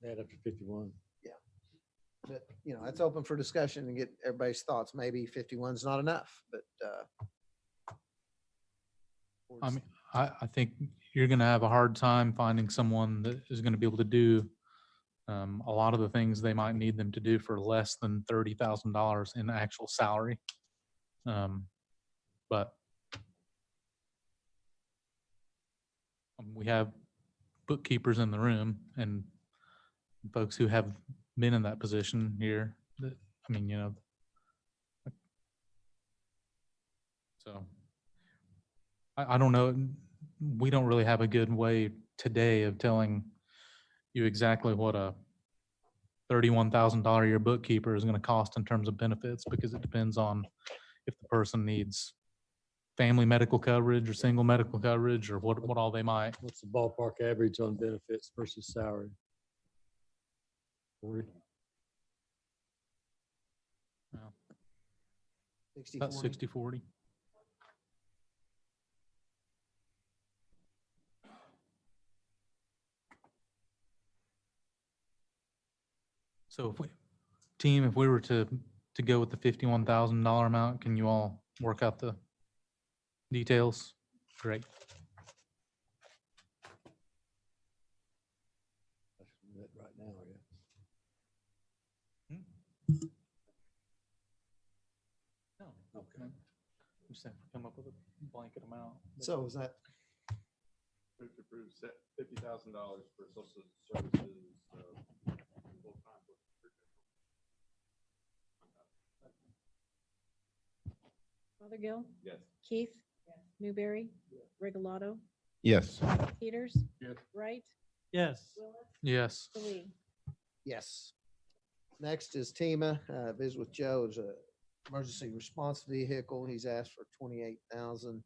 Add up to 51. But, you know, it's open for discussion and get everybody's thoughts. Maybe 51's not enough, but. I mean, I think you're gonna have a hard time finding someone that is gonna be able to do a lot of the things they might need them to do for less than $30,000 in actual salary. But we have bookkeepers in the room and folks who have been in that position here that, I mean, you know. So I don't know. We don't really have a good way today of telling you exactly what a $31,000 a year bookkeeper is going to cost in terms of benefits, because it depends on if the person needs family medical coverage or single medical coverage or what all they might. What's the ballpark average on benefits versus salary? 40? About 60-40. So if we were to go with the $51,000 amount, can you all work out the details? Great. That's right now, yeah. No. Okay. Just have to come up with a blanket amount. So is that, Move to approve $50,000 for social services. Full-time bookkeeper. Fothergill. Yes. Keith. Newberry. Regalado. Yes. Peters. Yes. Wright. Yes. Willis. Yes. Salee. yes. Next is TEMA, visit with Joe, is a emergency response vehicle. He's asked for 28,000.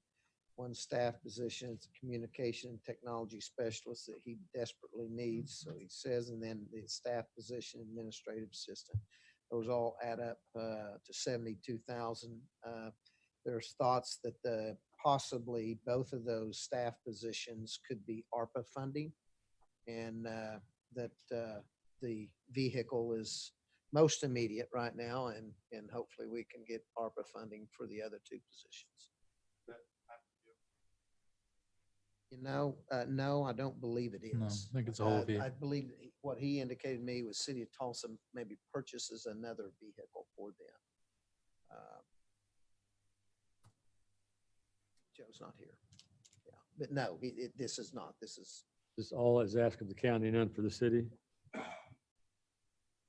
one staff position, it's a communication and technology specialist that he desperately needs, so he says, and then the staff position, administrative assistant. Those all add up to 72,000. There's thoughts that possibly both of those staff positions could be ARPA funding, and that the vehicle is most immediate right now, and hopefully we can get ARPA funding for the other two positions. No, I don't believe it No, is. I think it's a whole I vehicle. believe that what he indicated to me was City of Tulsa maybe purchases another vehicle for them. Joe's not here. Yeah, but no, this is not. This is, This all is asked of the county, none for the city, as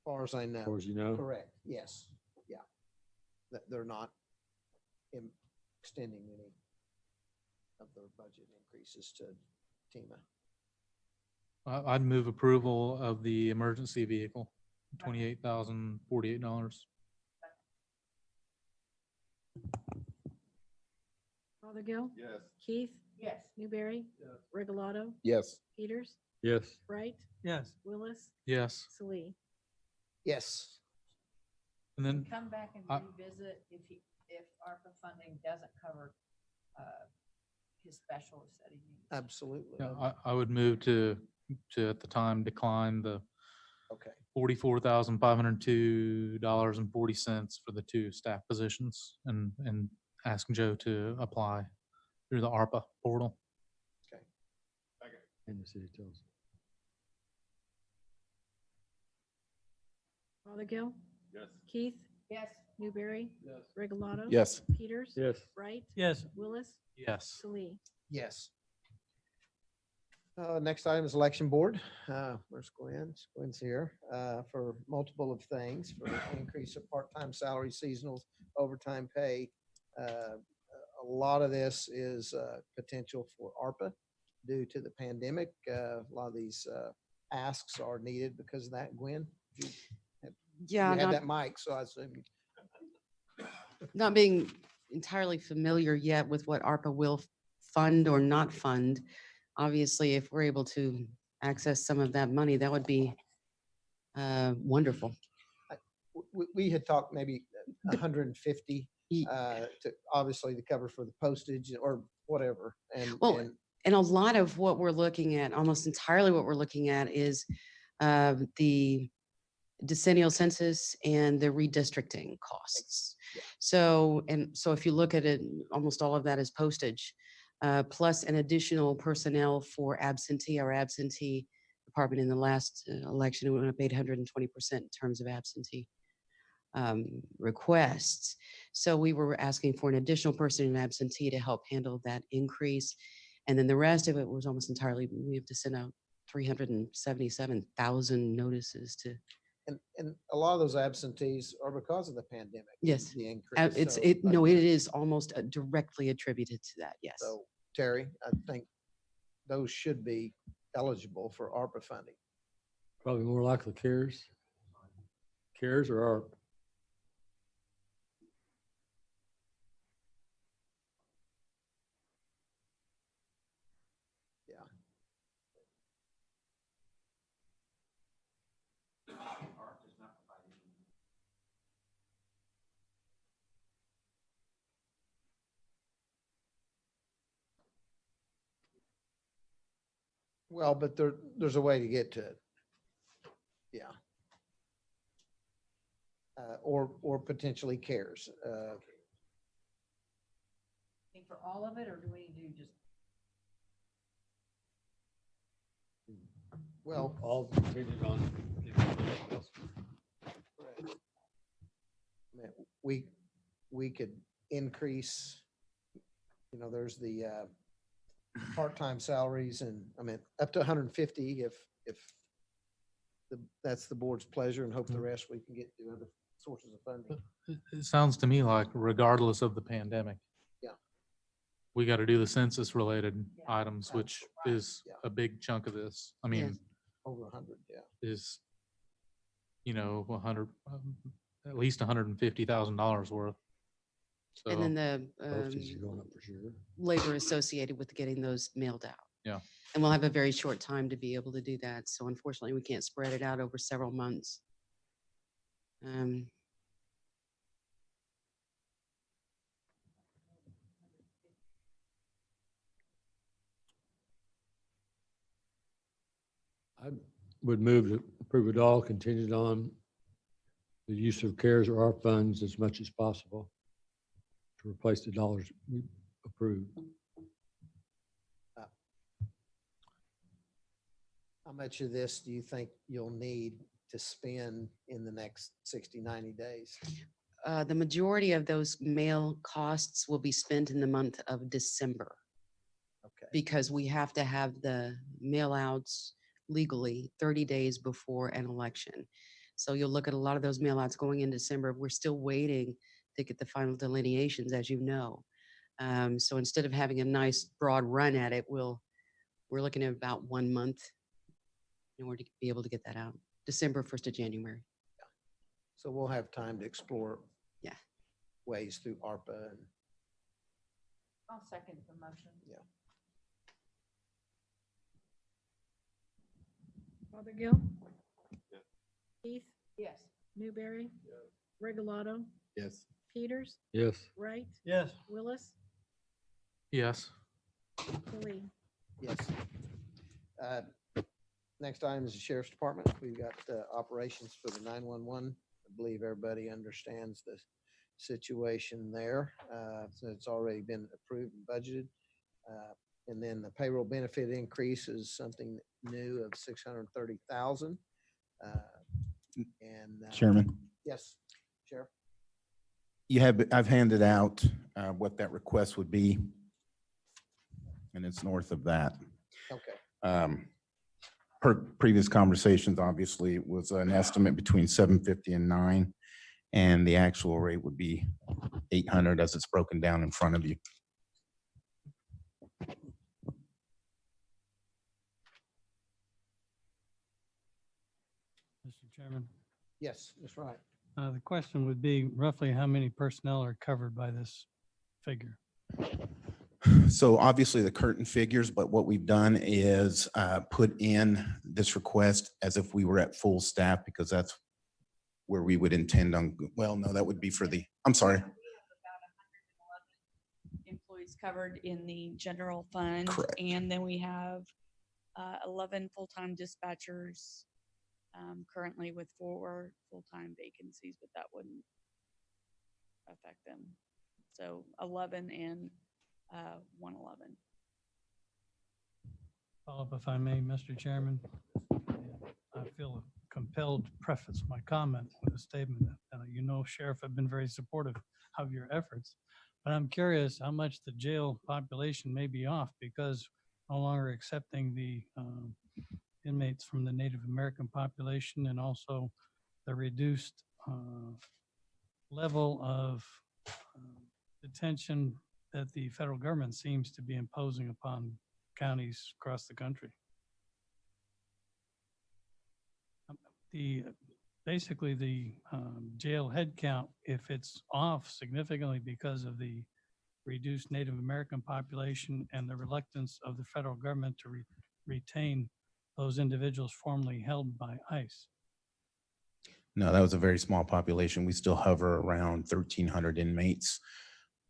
far as I know. as far as you know. Correct, yes, yeah. That they're not extending any of their budget increases to TEMA. I'd move approval of the emergency vehicle, $28,048. Fothergill. Yes. Keith, Yes. Newberry. Regalado. Yes. Peters, Yes. Wright, Yes. Willis, Yes. Salee. Yes, And then Come back and I- revisit if ARPA funding doesn't cover his specialist that he needs. absolutely. yeah, I would move to at the time decline the Okay, $44,502.40 for the two staff positions and ask Joe to apply through the ARPA portal. And the city tells us. Fothergill, Yes. Keith, Yes. Newberry. Regalado. Yes. Peters. Yes. Wright, Yes. Willis, Yes. Salee. yes. Next item is election board. Where's Gwen? Gwen's here for multiple of things, for increase of part-time salary, seasonal overtime pay. A lot of this is potential for ARPA due to the pandemic. A lot of these asks are needed because of that. Gwen? You Yeah, had not, that mic, so I assume. not being entirely familiar yet with what ARPA will fund or not fund. Obviously, if we're able to access some of that money, that would be wonderful. We had talked maybe 150 Ye- to obviously to cover for the postage or whatever. And, Well, and And a lot of what we're looking at, almost entirely what we're looking at is the decennial census and the redistricting costs. Yeah. So if you look at it, almost all of that is postage, plus an additional personnel for absentee. Our absentee department in the last election, it went up 820% in terms of absentee requests. So we were asking for an additional person in absentee to help handle that increase. And then the rest of it was almost entirely, we have to send out 377,000 notices to, and a lot of those absentees are because of the pandemic. Yes. The increase. it's, So, it, no, it is almost directly attributed to that, yes. So Terry, I think those should be eligible for ARPA funding. Probably more likely CARES. CARES or ARP. Yeah. Well, but there's a way to get to it. Yeah. Or potentially CARES. Think for all of it, or do we do just? Well, All depending on. I mean, we could increase, there's the part-time salaries and, I mean, up to 150 if that's the board's pleasure, and hope the rest we can get through other sources of funding. It sounds to me like regardless of the pandemic. Yeah. We got to do the census related Yeah. items, which is Yeah. a big chunk of this. I mean, Over 100, yeah. is, 100, at least $150,000 worth. And then the Postage is going up for sure. labor associated with getting those mailed out. Yeah. And we'll have a very short time to be able to do that. So unfortunately, we can't spread it out over several months. I would move to approve it all contingent on the use of CARES or our funds as much as possible to replace the dollars we approved. How much of this do you think you'll need to spend in the next 60, 90 days? The majority of those mail costs will be spent in the month of December Okay. because we have to have the mail outs legally 30 days before an election. So you'll look at a lot of those mail outs going in December. We're still waiting to get the final delineations, as you know. So instead of having a nice broad run at it, we're looking at about 1 month in order to be able to get that out. December 1st of January. So we'll have time to explore. Yeah. Ways through ARPA and I'll second the motion. Yeah. Fothergill. Keith, Yes. Newberry. Regalado, Yes. Peters, Yes. Wright, Yes. Willis, Yes. Khalid. yes. Next item is the Sheriff's Department. We've got operations for the 911. I believe everybody understands the situation there. So it's already been approved and budgeted. And then the payroll benefit increase is something new of 630,000. And Chairman, yes, Sheriff. I've handed out what that request would be. And it's north of that. Okay. Per previous conversations, obviously, it was an estimate between 750 and 9, and the actual rate would be 800 as it's broken down in front of you. Mr. Chairman, Yes, that's right. the question would be roughly how many personnel are covered by this figure? So obviously the current figures, but what we've done is put in this request as if we were at full staff, because that's where we would intend on, well, no, that would be for the, I'm sorry. Employees covered in the general fund. Correct. And then we have 11 full-time dispatchers currently with 4 full-time vacancies, but that wouldn't affect them. So 11 and 111. Follow up if I may, Mr. Chairman. I feel compelled to preface my comment with a statement that, you know, Sheriff, I've been very supportive of your efforts, but I'm curious how much the jail population may be off because no longer accepting the inmates from the Native American population and also the reduced level of detention that the federal government seems to be imposing upon counties across the country. Basically the jail head count, if it's off significantly because of the reduced Native American population and the reluctance of the federal government to retain those individuals formerly held by ICE. No, that was a very small population. We still hover around 1,300 inmates,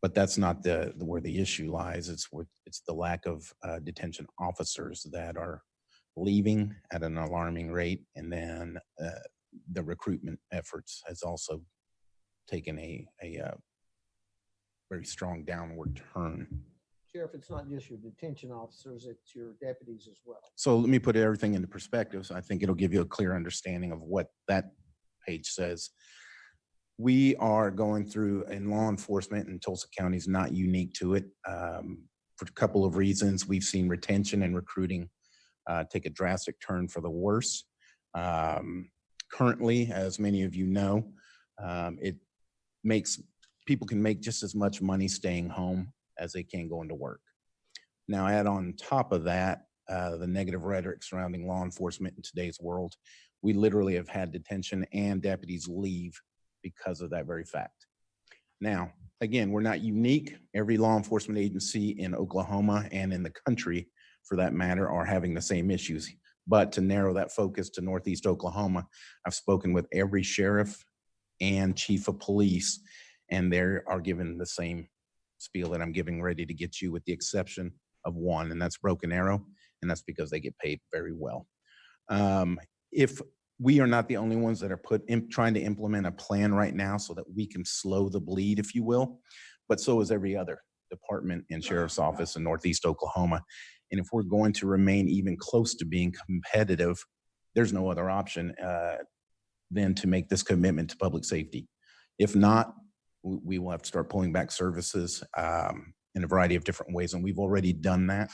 but that's not where the issue lies. It's the lack of detention officers that are leaving at an alarming rate, and then the recruitment efforts has also taken a very strong downward turn. Sheriff, it's not just your detention officers, it's your deputies as well. So let me put everything into perspective. So I think it'll give you a clear understanding of what that page says. We are going through, and law enforcement in Tulsa County is not unique to it. For a couple of reasons, we've seen retention and recruiting take a drastic turn for the worse. Currently, as many of you know, people can make just as much money staying home as they can going to work. Now, add on top of that, the negative rhetoric surrounding law enforcement in today's world, we literally have had detention and deputies leave because of that very fact. Now, again, we're not unique. Every law enforcement agency in Oklahoma and in the country, for that matter, are having the same issues. But to narrow that focus to Northeast Oklahoma, I've spoken with every sheriff and chief of police, and they are given the same spiel that I'm giving ready to get you, with the exception of one, and that's Broken Arrow, and that's because they get paid very well. If we are not the only ones that are trying to implement a plan right now so that we can slow the bleed, if you will, but so is every other department and sheriff's office in Northeast Oklahoma. And if we're going to remain even close to being competitive, there's no other option than to make this commitment to public safety. If not, we will have to start pulling back services in a variety of different ways. And we've already done that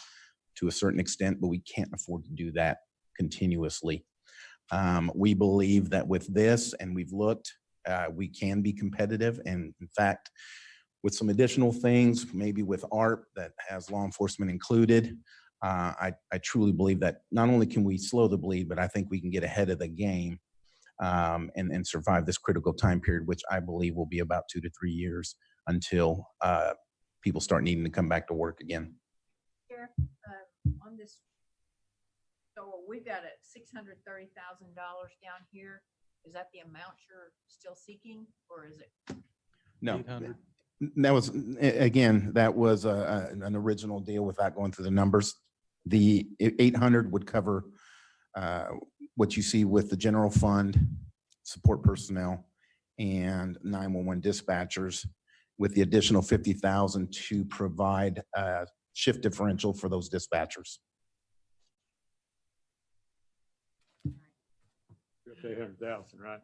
to a certain extent, but we can't afford to do that continuously. We believe that with this, and we've looked, we can be competitive. And in fact, with some additional things, maybe with ARP that has law enforcement included, I truly believe that not only can we slow the bleed, but I think we can get ahead of the game and survive this critical time period, which I believe will be about 2 to 3 years until people start needing to come back to work again. Sheriff, on this, so we've got it $630,000 down here. Is that the amount you're still seeking, or is it? No, 800. that was, again, that was an original deal without going through the numbers. The 800 would cover what you see with the general fund, support personnel, and 911 dispatchers, with the additional 50,000 to provide a shift differential for those dispatchers. You're up to 800,000, right?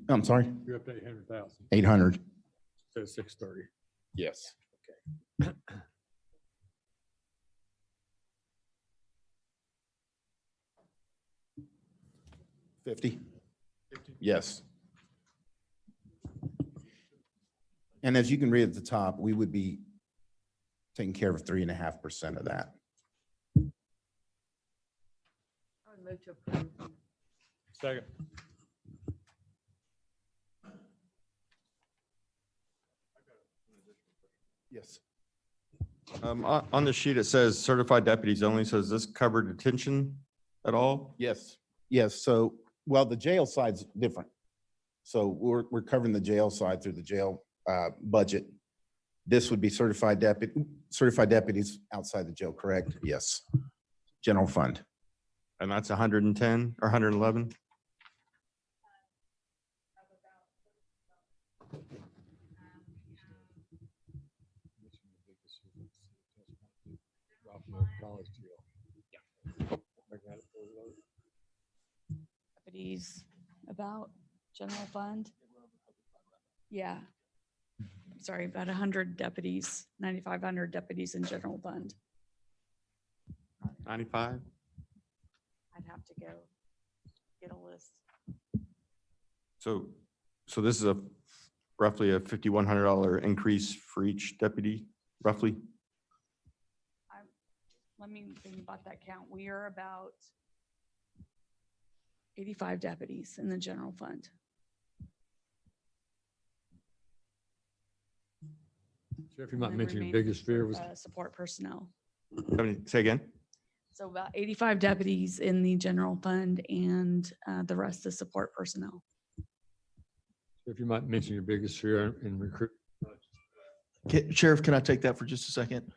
I'm sorry? You're up to 800,000. 800. So 630. Yes. Okay. $50? Yes. And as you can read at the top, we would be taking care of 3.5% of that. I would move to approve. Second. Yes. On the sheet, it says certified deputies only. So does this cover detention at all? Yes. Yes. So, well, the jail side's different. So we're covering the jail side through the jail budget. This would be certified deputies outside the jail, correct? Yes. General fund. And that's 110 or 111? College deal. Deputies, about general fund. Yeah. Sorry, about 100 deputies, 9,500 deputies in general fund. 95? I'd have to go get a list. So this is roughly a $5,100 increase for each deputy, roughly? Let me think about that count. We are about 85 deputies in the general fund. Sheriff, you might And mention your remaining biggest fear was. Support personnel. Say again? So about 85 deputies in the general fund, and the rest is support personnel. Sheriff, you might mention your biggest fear in recruit. Sheriff, can I take that for just a second?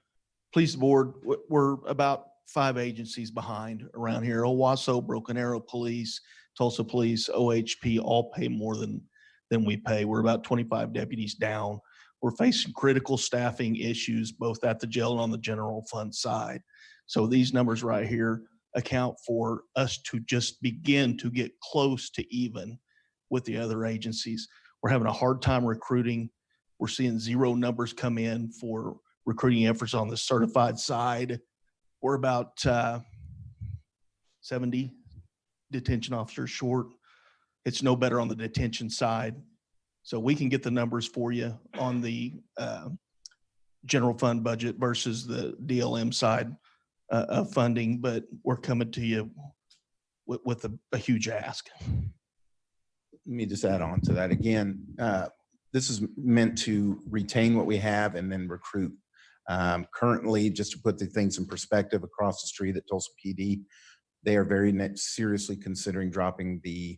Police board, we're about 5 agencies behind around here. Owasso, Broken Arrow Police, Tulsa Police, OHP, all pay more than we pay. We're about 25 deputies down. We're facing critical staffing issues, both at the jail and on the general fund side. So these numbers right here account for us to just begin to get close to even with the other agencies. We're having a hard time recruiting. We're seeing 0 numbers come in for recruiting efforts on the certified side. We're about 70 detention officers short. It's no better on the detention side. So we can get the numbers for you on the general fund budget versus the DLM side of funding, but we're coming to you with a huge ask. Let me just add on to that again. this is meant to retain what we have and then recruit. Currently, just to put the things in perspective, across the street at Tulsa PD, they are very seriously considering dropping the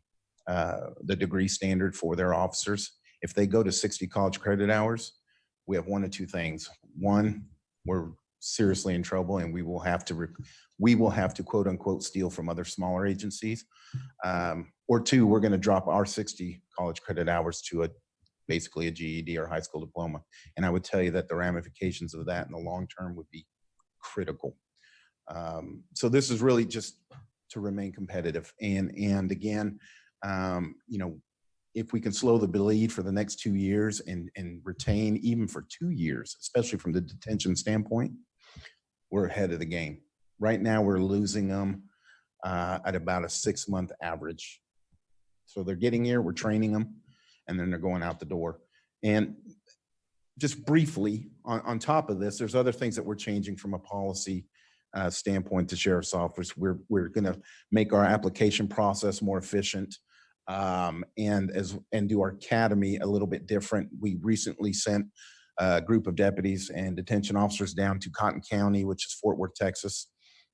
degree standard for their officers. If they go to 60 college credit hours, we have one of two things. One, we're seriously in trouble and we will have to quote unquote steal from other smaller agencies. Or two, we're going to drop our 60 college credit hours to basically a GED or high school diploma. And I would tell you that the ramifications of that in the long term would be critical. So this is really just to remain competitive. And again, if we can slow the bleed for the next 2 years and retain even for 2 years, especially from the detention standpoint, we're ahead of the game. Right now, we're losing them at about a 6-month average. So they're getting here, we're training them, and then they're going out the door. And just briefly, on top of this, there's other things that we're changing from a policy standpoint to sheriff's office. We're going to make our application process more efficient, and do our academy a little bit different. We recently sent a group of deputies and detention officers down to Cotton County, which is Fort Worth, Texas,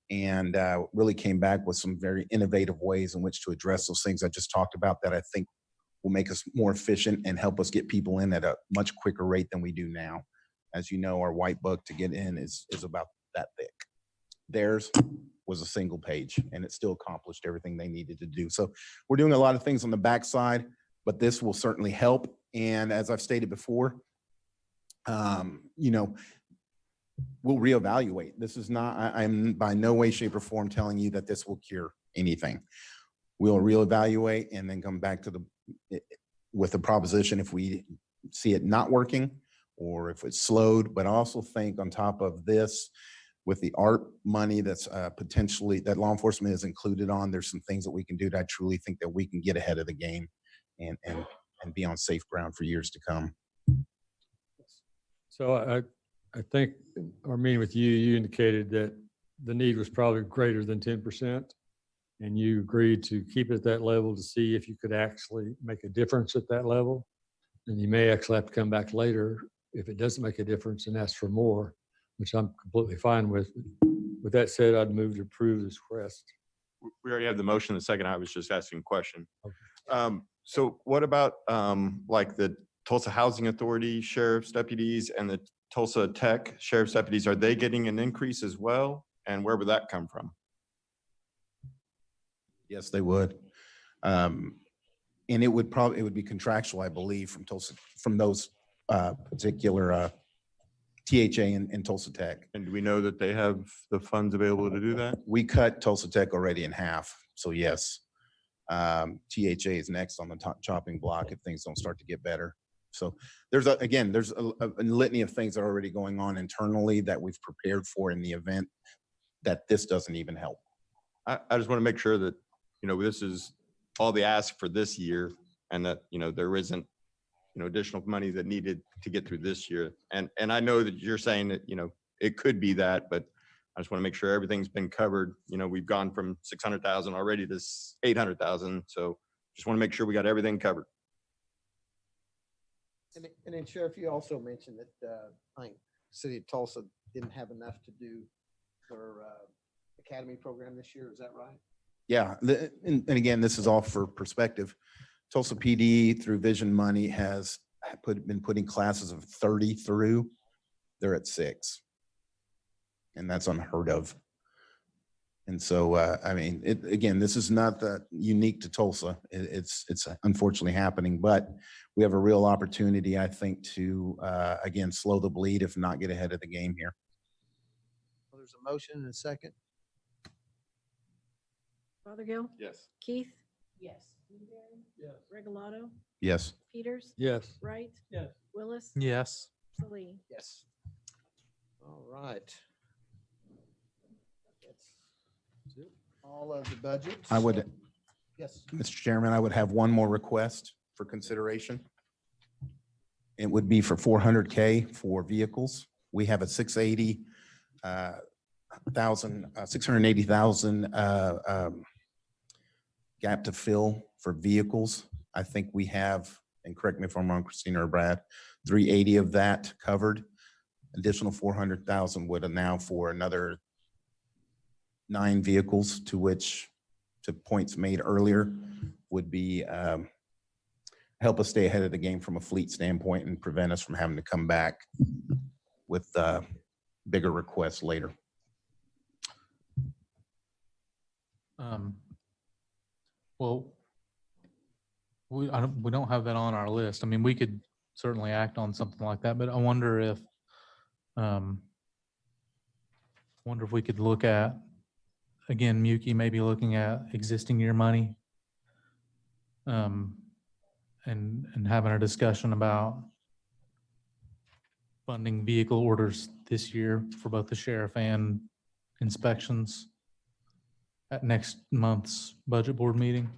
and really came back with some very innovative ways in which to address those things I just talked about that I think will make us more efficient and help us get people in at a much quicker rate than we do now. As you know, our white book to get in is about that thick. Theirs was a single page and it still accomplished everything they needed to do. So we're doing a lot of things on the backside, but this will certainly help. And as I've stated before, we'll reevaluate. This is not, I'm by no way, shape, or form telling you that this will cure anything. We'll reevaluate and then come back to with the proposition if we see it not working or if it's slowed. But I also think on top of this, with the ARP money that's potentially that law enforcement is included on, there's some things that we can do that I truly think that we can get ahead of the game and be on safe ground for years to come. So I think our meeting with you, you indicated that the need was probably greater than 10%. And you agreed to keep it at that level to see if you could actually make a difference at that level. And you may actually have to come back later if it doesn't make a difference and ask for more, which I'm completely fine with. With that said, I'd move to approve this request. We already have the motion. The second, I was just asking a question. So what about like the Tulsa Housing Authority sheriff's deputies and the Tulsa Tech sheriff's deputies? Are they getting an increase as well? And where would that come from? Yes, they would. And it would be contractual, I believe, from Tulsa, from those particular THA and Tulsa Tech. And do we know that they have the funds available to do that? We cut Tulsa Tech already in half. So yes, THA is next on the chopping block if things don't start to get better. So there's a litany of things that are already going on internally that we've prepared for in the event that this doesn't even help. I just want to make sure that, this is all the ask for this year and that, there isn't, additional money that needed to get through this year. And I know that you're saying that, it could be that, but I just want to make sure everything's been covered. We've gone from 600,000 already to 800,000. So just want to make sure we got everything covered. And then Sheriff, you also mentioned that I think City of Tulsa didn't have enough to do their academy program this year. Is that right? Yeah, and again, this is all for perspective. Tulsa PD through Vision Money has been putting classes of 30 through. They're at 6, and that's unheard of. And so, again, this is not that unique to Tulsa. It's unfortunately happening, but we have a real opportunity, I think, to again slow the bleed, if not get ahead of the game here. Well, there's a motion and a second. Fothergill? Yes. Keith? Yes. Yes. Regalado? Yes. Peters? Yes. Wright? Yes. Willis? Yes. Salee? Yes. All right. That's all of the budgets. I would, Yes. Mr. Chairman, I would have one more request for consideration. It would be for $400K for vehicles. We have a $680,000 gap to fill for vehicles. I think we have and correct me if I'm wrong, Christina or Brad, 380 of that covered. Additional 400,000 would allow for another 9 vehicles, to which, to points made earlier, would be help us stay ahead of the game from a fleet standpoint and prevent us from having to come back with bigger requests later. Well, we don't have that on our list. I mean, we could certainly act on something like that, but I wonder if we could look at, again, Muki maybe looking at existing year money, and having a discussion about funding vehicle orders this year for both the sheriff and inspections at next month's budget board meeting.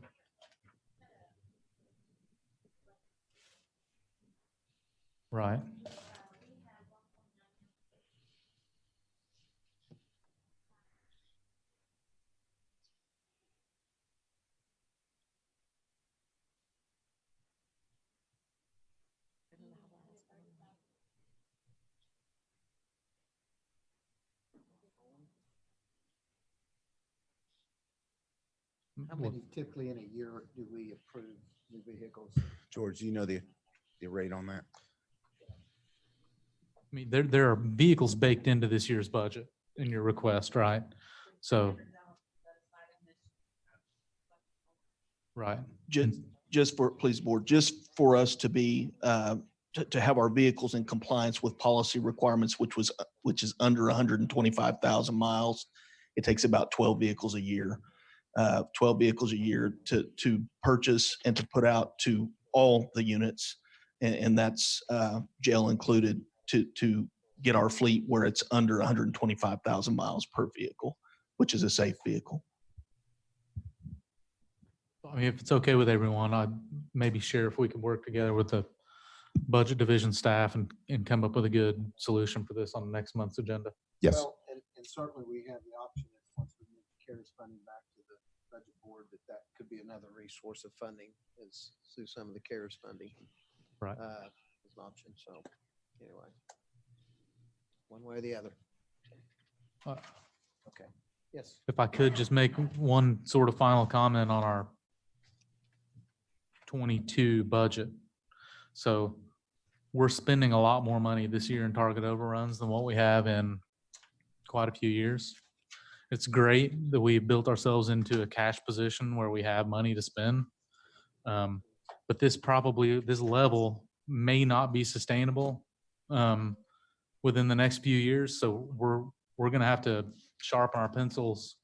Right. How many typically in a year do we approve new vehicles? George, do you know the rate on that? I mean, there are vehicles baked into this year's budget in your request, right? So. Right. Just for, please, board, just for us to be, to have our vehicles in compliance with policy requirements, which is under 125,000 miles. It takes about 12 vehicles a year. 12 vehicles a year to purchase and to put out to all the units. And that's jail included, to get our fleet where it's under 125,000 miles per vehicle, which is a safe vehicle. I mean, if it's okay with everyone, I'd maybe share if we could work together with the budget division staff and come up with a good solution for this on next month's agenda. Yes. Well, and certainly we have the option, if once we move the CARES funding back to the budget board, that could be another resource of funding, is through some of the CARES funding. Right. As an option. So anyway, one way or the other. Okay. Yes. If I could just make one sort of final comment on our 22 budget. So we're spending a lot more money this year in target overruns than what we have in quite a few years. It's great that we've built ourselves into a cash position where we have money to spend. But this level may not be sustainable within the next few years. So we're going to have to sharpen our pencils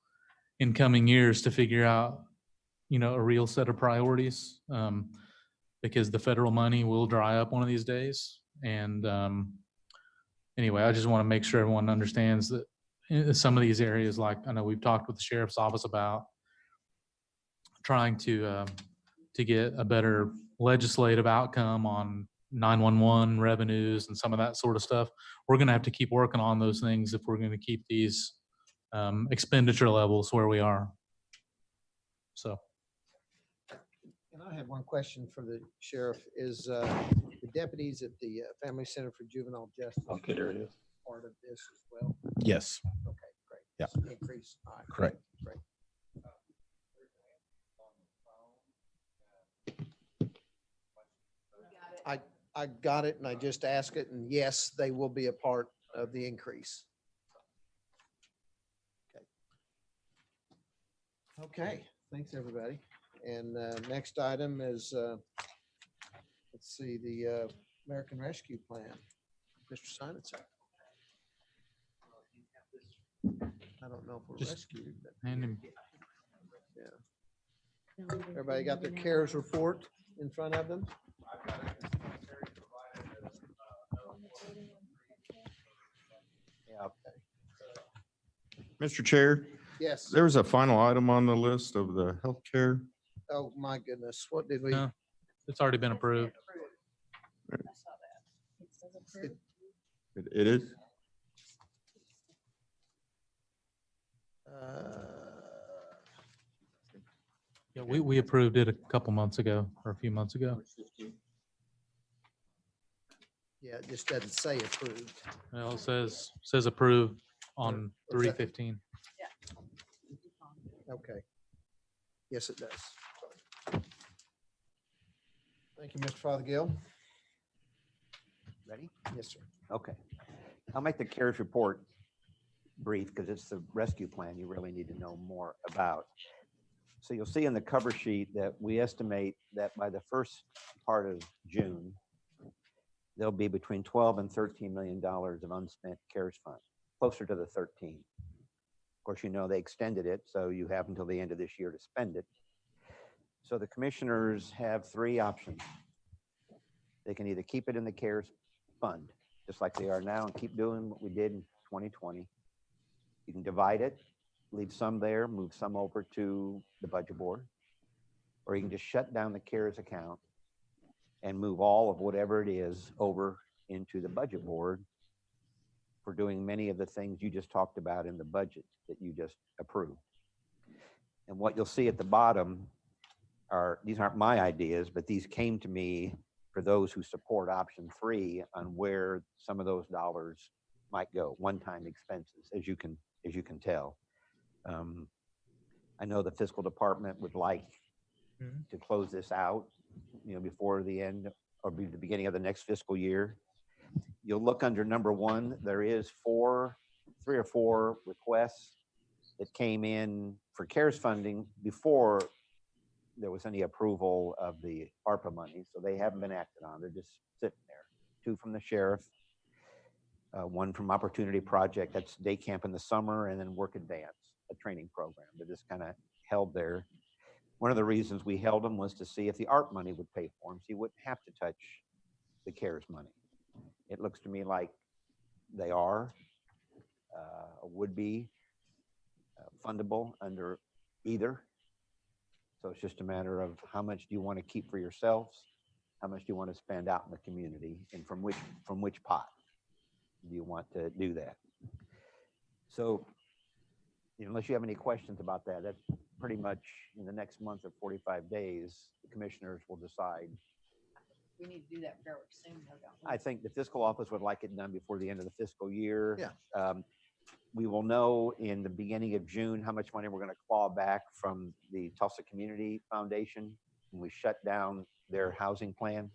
in coming years to figure out, a real set of priorities, because the federal money will dry up one of these days. And anyway, I just want to make sure everyone understands that in some of these areas, like I know we've talked with the sheriff's office about trying to get a better legislative outcome on 911 revenues and some of that sort of stuff. We're going to have to keep working on those things if we're going to keep these expenditure levels where we are. So. And I had one question for the sheriff. Is the deputies at the Family Center for Juvenile Justice Okay, there it is. part of this as well? Yes. Okay, great. Yeah. So increase. All right, Correct. Great. I got it, and I just asked it, and yes, they will be a part of the increase. Okay, thanks, everybody. And next item is, let's see, the American Rescue Plan. Mr. Sinetzer. I don't know if we're Just rescued, but hand him. yeah. Everybody got their CARES report in front of them? Yeah, okay. Mr. Chair, Yes. there was a final item on the list of the healthcare. Oh, my goodness. What did we? No, it's already been approved. It is? Yeah, we approved it a couple months ago or a few months ago. Yeah, it just doesn't say approved. Well, it says approved on What's that? 3/15. Okay. Yes, it does. Thank you, Mr. Fothergill. Ready? Yes, sir. Okay. I'll make the CARES report brief because it's the rescue plan you really need to know more about. So you'll see in the cover sheet that we estimate that by the first part of June, there'll be between 12 and $13 million of unspent CARES fund, closer to the 13. Of course, you know they extended it, so you have until the end of this year to spend it. So the commissioners have three options. They can either keep it in the CARES fund, just like they are now, and keep doing what we did in 2020. You can divide it, leave some there, move some over to the budget board, or you can just shut down the CARES account and move all of whatever it is over into the budget board for doing many of the things you just talked about in the budget that you just approved. And what you'll see at the bottom are, these aren't my ideas, but these came to me for those who support option 3 on where some of those dollars might go, one-time expenses, as you can tell. I know the fiscal department would like to close this out, before the end or the beginning of the next fiscal year. You'll look under number 1, there is 3 or 4 requests that came in for CARES funding before there was any approval of the ARPA money. So they haven't been acted on. They're just sitting there. 2 from the sheriff, 1 from Opportunity Project, that's day camp in the summer, and then Work Advance, a training program. They're just kind of held there. One of the reasons we held them was to see if the ARP money would pay for them, so you wouldn't have to touch the CARES money. It looks to me like they are, would be fundable under either. So it's just a matter of how much do you want to keep for yourselves, how much do you want to spend out in the community, and from which pot do you want to do that? So, unless you have any questions about that, that's pretty much in the next month or 45 days, the commissioners will decide. We need to do that fairly soon, though, don't we? I think the fiscal office would like it done before the end of the fiscal year. Yeah. We will know in the beginning of June how much money we're going to claw back from the Tulsa Community Foundation when we shut down their housing plan.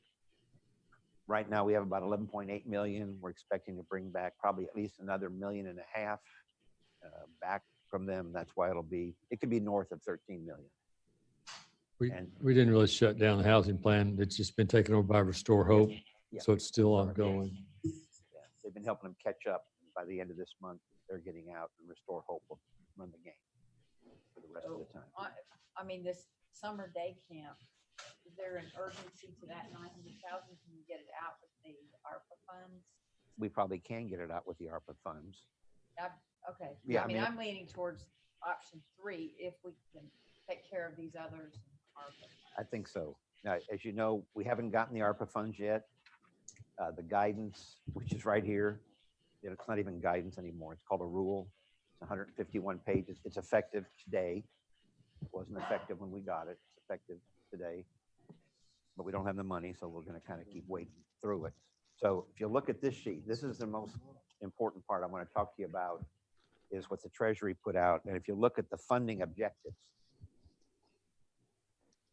Right now, we have about 11.8 million. We're expecting to bring back probably at least another 1.5 million back from them. That's why it could be north of 13 million. We didn't really shut down the housing plan. It's just been taken over by Restore Hope. Yeah. So it's still ongoing. Yeah. They've been helping them catch up. By the end of this month, they're getting out, and Restore Hope will run the game for the rest of the time. I mean, this summer day camp, is there an urgency to that 900,000? Can you get it out with the ARPA funds? We probably can get it out with the ARPA funds. Okay. Yeah, I mean, I'm leaning towards option 3 if we can take care of these others. I think so. Now, as you know, we haven't gotten the ARPA funds yet. The guidance, which is right here, it's not even guidance anymore. It's called a rule. It's 151 pages. It's effective today. It wasn't effective when we got it. It's effective today. But we don't have the money, so we're going to kind of keep wading through it. So if you look at this sheet, this is the most important part I want to talk to you about, is what the Treasury put out. And if you look at the funding objectives,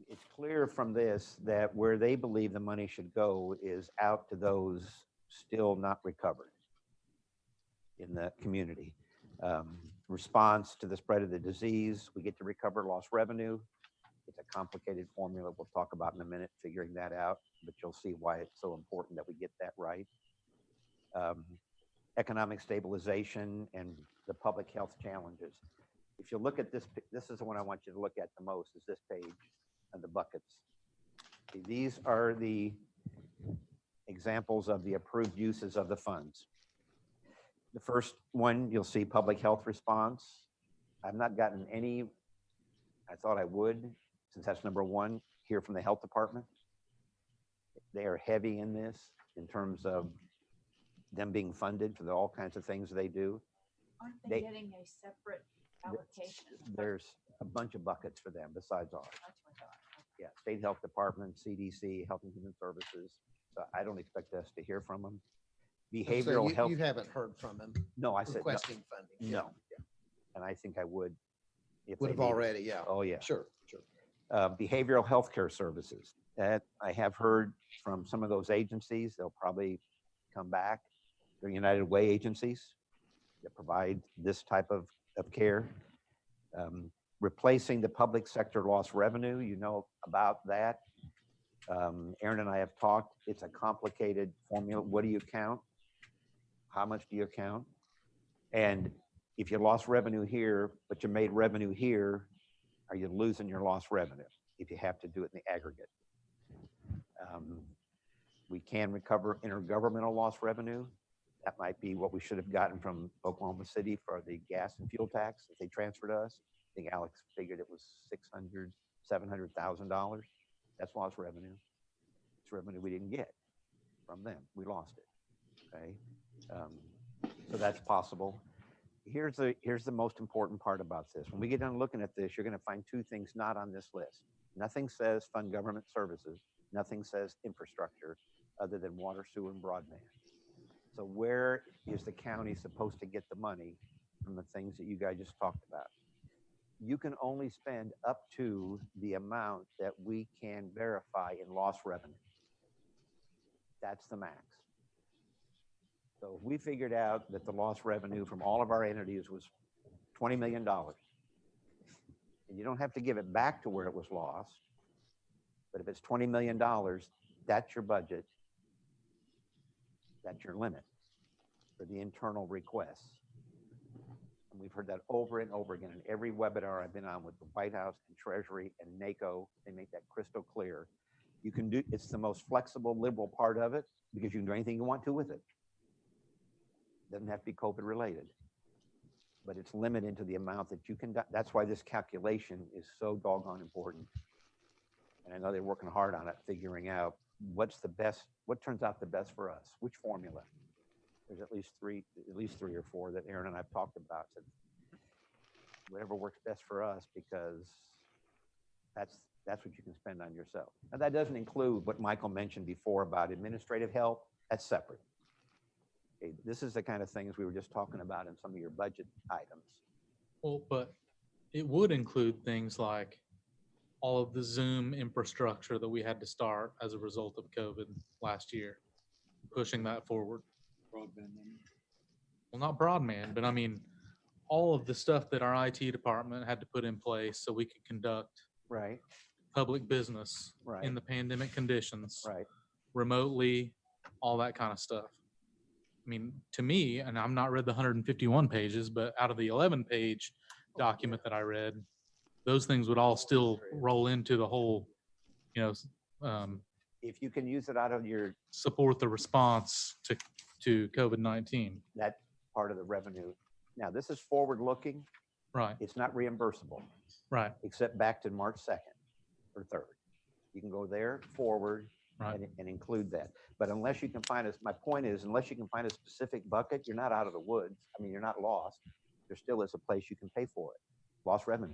it's clear from this that where they believe the money should go is out to those still not recovered in the community. Response to the spread of the disease, we get to recover lost revenue. It's a complicated formula we'll talk about in a minute, figuring that out, but you'll see why it's so important that we get that right. Economic stabilization and the public health challenges. If you look at this, this is the one I want you to look at the most, is this page and the buckets. These are the examples of the approved uses of the funds. The first one, you'll see public health response. I've not gotten any, I thought I would, since that's number 1 here from the health department. They are heavy in this in terms of them being funded for all kinds of things they do. Aren't they getting a separate allocation? There's a bunch of buckets for them besides ours. Yeah, State Health Department, CDC, Health and Human Services. So I don't expect us to hear from them. So Behavioral health. You haven't heard from him No, I said no. requesting funding? Yeah. No. And I think I would. If Would they have needed it. already, yeah. Oh, yeah. Sure. Behavioral health care services. That I have heard from some of those agencies, they'll probably come back. They're United Way agencies that provide this type of care. Replacing the public sector lost revenue, you know about that. Aaron and I have talked. It's a complicated formula. What do you count? How much do you count? And if you lost revenue here, but you made revenue here, are you losing your lost revenue if you have to do it in the aggregate? We can recover intergovernmental lost revenue. That might be what we should have gotten from Oklahoma City for the gas and fuel tax that they transferred to us. I think Alex figured it was $600,000, $700,000. That's lost revenue. It's revenue we didn't get from them. We lost it. Okay, so that's possible. Here's the most important part about this. When we get done looking at this, you're going to find two things not on this list. Nothing says fund government services. Nothing says infrastructure other than water, sewer, and broadband. So where is the county supposed to get the money from the things that you guys just talked about? You can only spend up to the amount that we can verify in lost revenue. That's the max. So if we figured out that the lost revenue from all of our entities was $20 million, and you don't have to give it back to where it was lost, but if it's $20 million, that's your budget. That's your limit for the internal requests. And we've heard that over and over again in every webinar I've been on with the White House and Treasury and NACO. They make that crystal clear. You can do, it's the most flexible, liberal part of it because you can do anything you want to with it. Doesn't have to be COVID related, but it's limited to the amount that you can. That's why this calculation is so doggone important. And I know they're working hard on it, figuring out what's the best, what turns out the best for us, which formula. There's at least three or four that Aaron and I've talked about. So whatever works best for us, because that's what you can spend on yourself. And that doesn't include what Michael mentioned before about administrative help. That's separate. Okay, this is the kind of things we were just talking about in some of your budget items. Well, but it would include things like all of the Zoom infrastructure that we had to start as a result of COVID last year, pushing that forward. Broadband. Well, not broadband, but I mean, all of the stuff that our IT department had to put in place so we could conduct public business in the pandemic conditions, remotely, all that kind of stuff. I mean, to me, and I'm not read the 151 pages, but out of the 11-page document that I read, those things would all still roll into the whole, if you can use it out of your support the response to COVID-19. That's part of the revenue. Now, this is forward looking. Right. It's not reimbursable. Right. Except back to March 2nd or 3rd. You can go there forward and include that. But unless you can find my point is, unless you can find a specific bucket, you're not out of the woods. I mean, you're not lost. There still is a place you can pay for it. Lost revenue.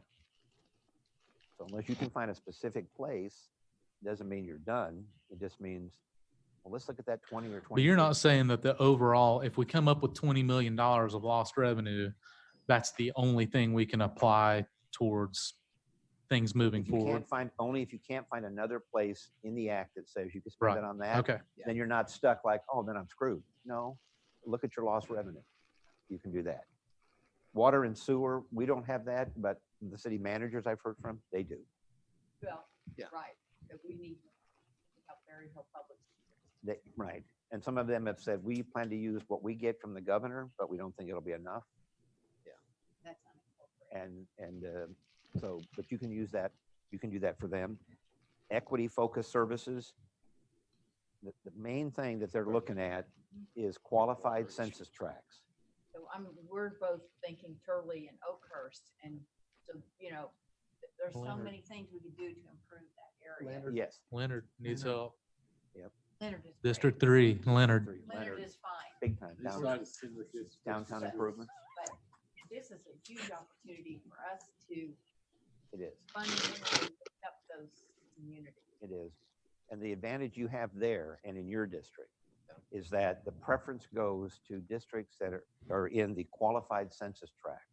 So unless you can find a specific place, doesn't mean you're done. It just means, well, let's look at that 20 or 20. But you're not saying that the overall, if we come up with $20 million of lost revenue, that's the only thing we can apply towards things moving forward. Only if you can't find another place in the act that says you can spend it on that. Okay. Then you're not stuck like, oh, then I'm screwed. No, look at your lost revenue. You can do that. Water and sewer, we don't have that, but the city managers I've heard from, they do. Well, right, but we need to help very help public. Right. And some of them have said, we plan to use what we get from the governor, but we don't think it'll be enough. Yeah. That's unincorporated. So, but you can use that. You can do that for them. Equity focused services. The main thing that they're looking at is qualified census tracts. So we're both thinking Turley and Oakhurst. And so, there's so many things we could do to improve that area. Yes. Leonard needs help. Yep. Leonard is District 3, Leonard. Leonard is fine. Big time. Downtown improvements. But this is a huge opportunity for us to It is. fundamentally pick up those communities. It is. And the advantage you have there and in your district is that the preference goes to districts that are in the qualified census tract.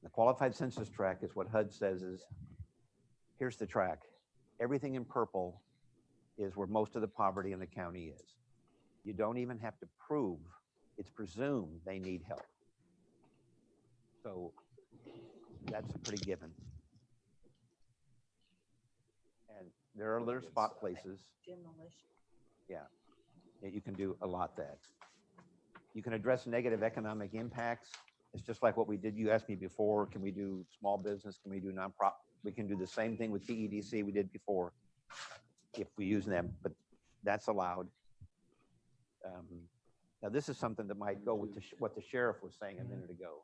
The qualified census tract is what HUD says is, here's the tract. Everything in purple is where most of the poverty in the county is. You don't even have to prove, it's presumed they need help. So that's a pretty given. And there are little spot places. Demolition. Yeah, that you can do a lot that. You can address negative economic impacts. It's just like what we did. You asked me before, can we do small business? Can we do nonprofit? We can do the same thing with TEDC we did before if we use them, but that's allowed. Now this is something that might go with what the sheriff was saying a minute ago.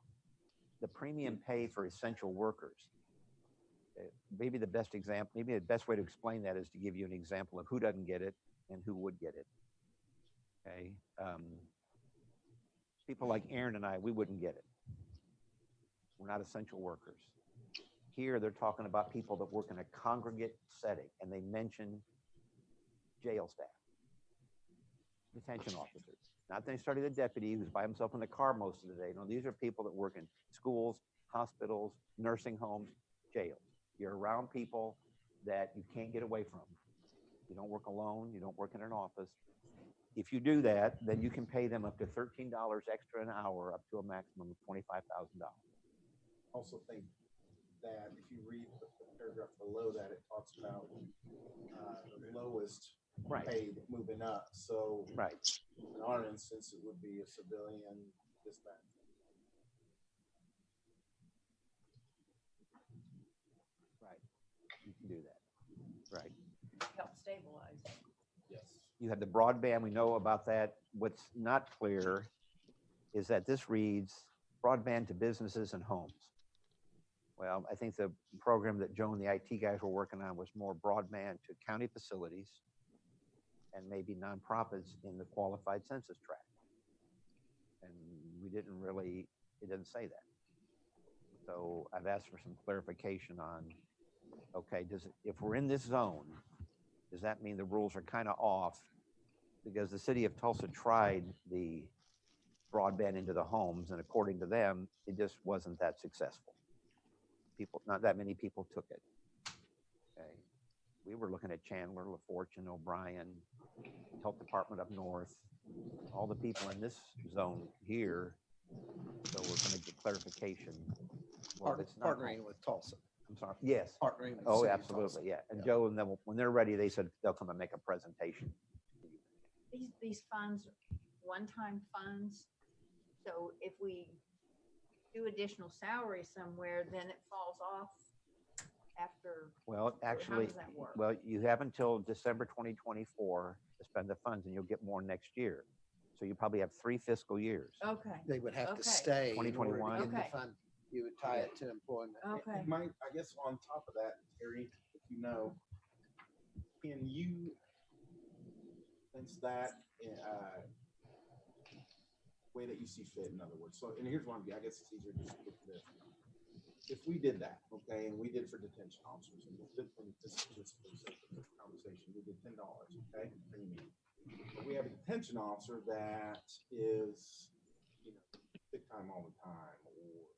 The premium pay for essential workers. Maybe the best example, maybe the best way to explain that is to give you an example of who doesn't get it and who would get it. Okay. People like Aaron and I, we wouldn't get it. We're not essential workers. Here, they're talking about people that work in a congregate setting, and they mention jail staff, detention officers. Not that they started a deputy who's by himself in the car most of the day. No, these are people that work in schools, hospitals, nursing homes, jails. You're around people that you can't get away from. You don't work alone. You don't work in an office. If you do that, then you can pay them up to $13 extra an hour, up to a maximum of $25,000. Also think that if you read the paragraph below that, it talks about the lowest paid moving up. So in our instance, it would be a civilian dispatch. Right. You can do that. Right. Help stabilize. Yes. You have the broadband. We know about that. What's not clear is that this reads broadband to businesses and homes. Well, I think the program that Joe and the IT guys were working on was more broadband to county facilities and maybe nonprofits in the qualified census tract. And we didn't really, it didn't say that. So I've asked for some clarification on, okay, if we're in this zone, does that mean the rules are kind of off? Because the city of Tulsa tried the broadband into the homes, and according to them, it just wasn't that successful. Not that many people took it. Okay. We were looking at Chandler, LaFortune, O'Brien, Health Department up north, all the people in this zone here. So we're going to get clarification. Well, it's not Partnering with Tulsa. I'm sorry. Yes. Partnering with the Oh, city of absolutely. Tulsa. Yeah. And Joe and them, when they're ready, they said they'll come and make a presentation. These funds, one-time funds. So if we do additional salary somewhere, then it falls off after. Well, how actually, does that work? well, you have until December 2024 to spend the funds, and you'll get more next year. So you probably have 3 fiscal years. Okay. They would have to Okay. stay. in order to 2021. get the Okay. fund. You would tie it to employment. Okay. I guess on top of that, Terry, if you know, can you, since that way that you see fit, in other words. So, and here's one, I guess it's easier to just look at this. If we did that, okay, and we did for detention officers, and this conversation, we did $10, okay, premium. But we have a detention officer that is, sick time all the time, or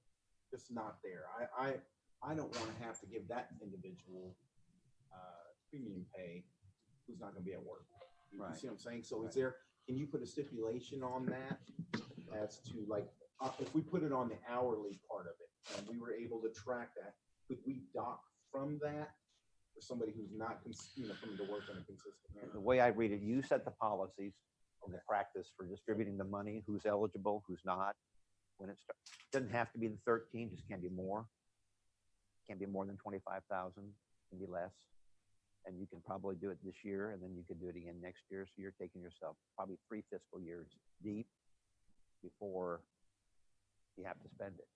just not there. I don't want to have to give that individual premium pay who's not going to be at work. You see what I'm saying? So can you put a stipulation on that as to like, if we put it on the hourly part of it and we were able to track that, could we dock from that for somebody who's not, coming to work in a consistent manner? The way I read it, you set the policies and the practice for distributing the money, who's eligible, who's not. When it starts, doesn't have to be the 13, just can't be more. Can't be more than 25,000, can be less. And you can probably do it this year, and then you could do it again next year. So you're taking yourself probably 3 fiscal years deep before you have to spend it.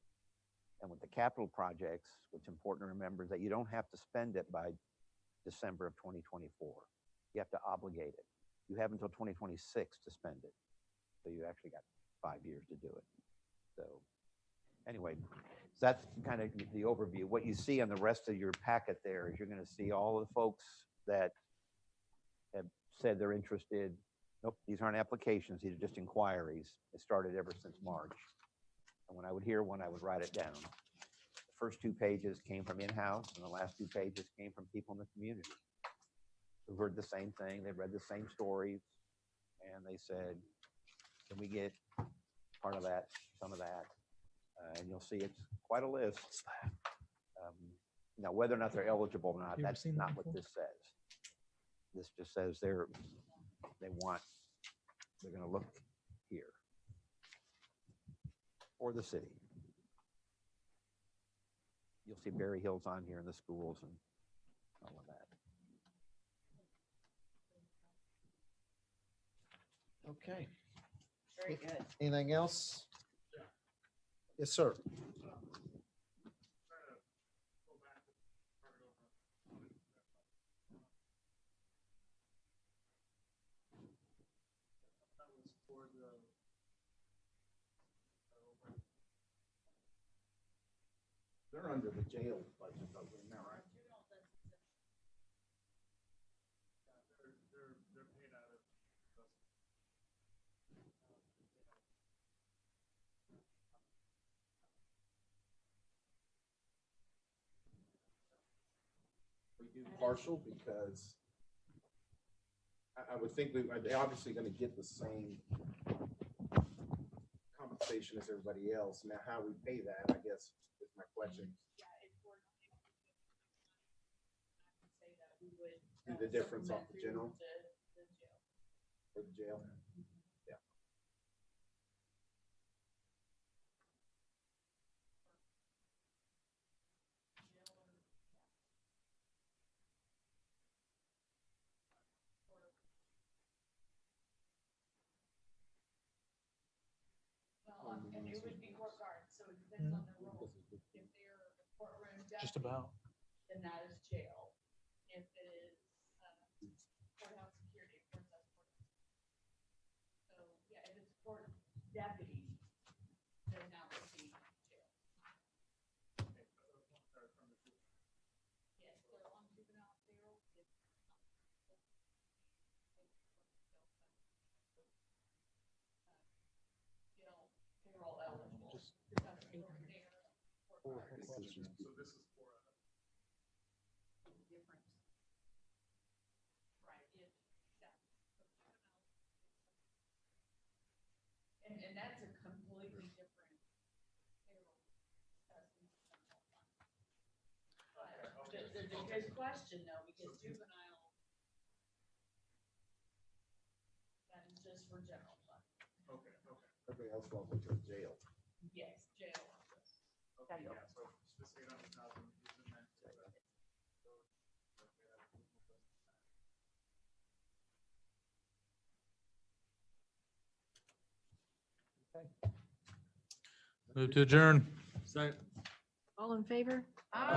And with the capital projects, what's important to remember is that you don't have to spend it by December of 2024. You have to obligate it. You have until 2026 to spend it. So you actually got 5 years to do it. So anyway, that's kind of the overview. What you see on the rest of your packet there is you're going to see all of the folks that have said they're interested. Nope, these aren't applications, these are just inquiries. It started ever since March. And when I would hear one, I would write it down. The first 2 pages came from in-house, and the last 2 pages came from people in the community who heard the same thing, they read the same stories, and they said, can we get part of that, some of that? And you'll see it's quite a list. Now, whether or not they're eligible or not, You ever that's seen that not what before? this says. This just says they're gonna look here for the city. You'll see Berry Hills on here in the schools and all of that. Okay. Very good. Anything else? Yes, sir. They're under the jail budget, though, isn't that right? We do partial because I would think they're obviously gonna get the same compensation as everybody else. Now, how we pay that, I guess, is my question. Do the difference off the general? For the jail? Yeah. And it would be court guard, so it depends on the rules. If they're a courtroom Just deputy, about. then that is jail. If it is courthouse security, of course, that's courthouse. So, yeah, if it's court deputy, then that would be jail. Yes, they're on juvenile payroll. Payroll eligible. So this is for Different. Right, and that's a completely different payroll. There's a good question though, because juvenile, that is just for general fund. okay. Everybody else falls into the jail. Yes, jail. Okay, yeah, so this 800,000 isn't meant for that. Move to adjourn. Second. All in favor?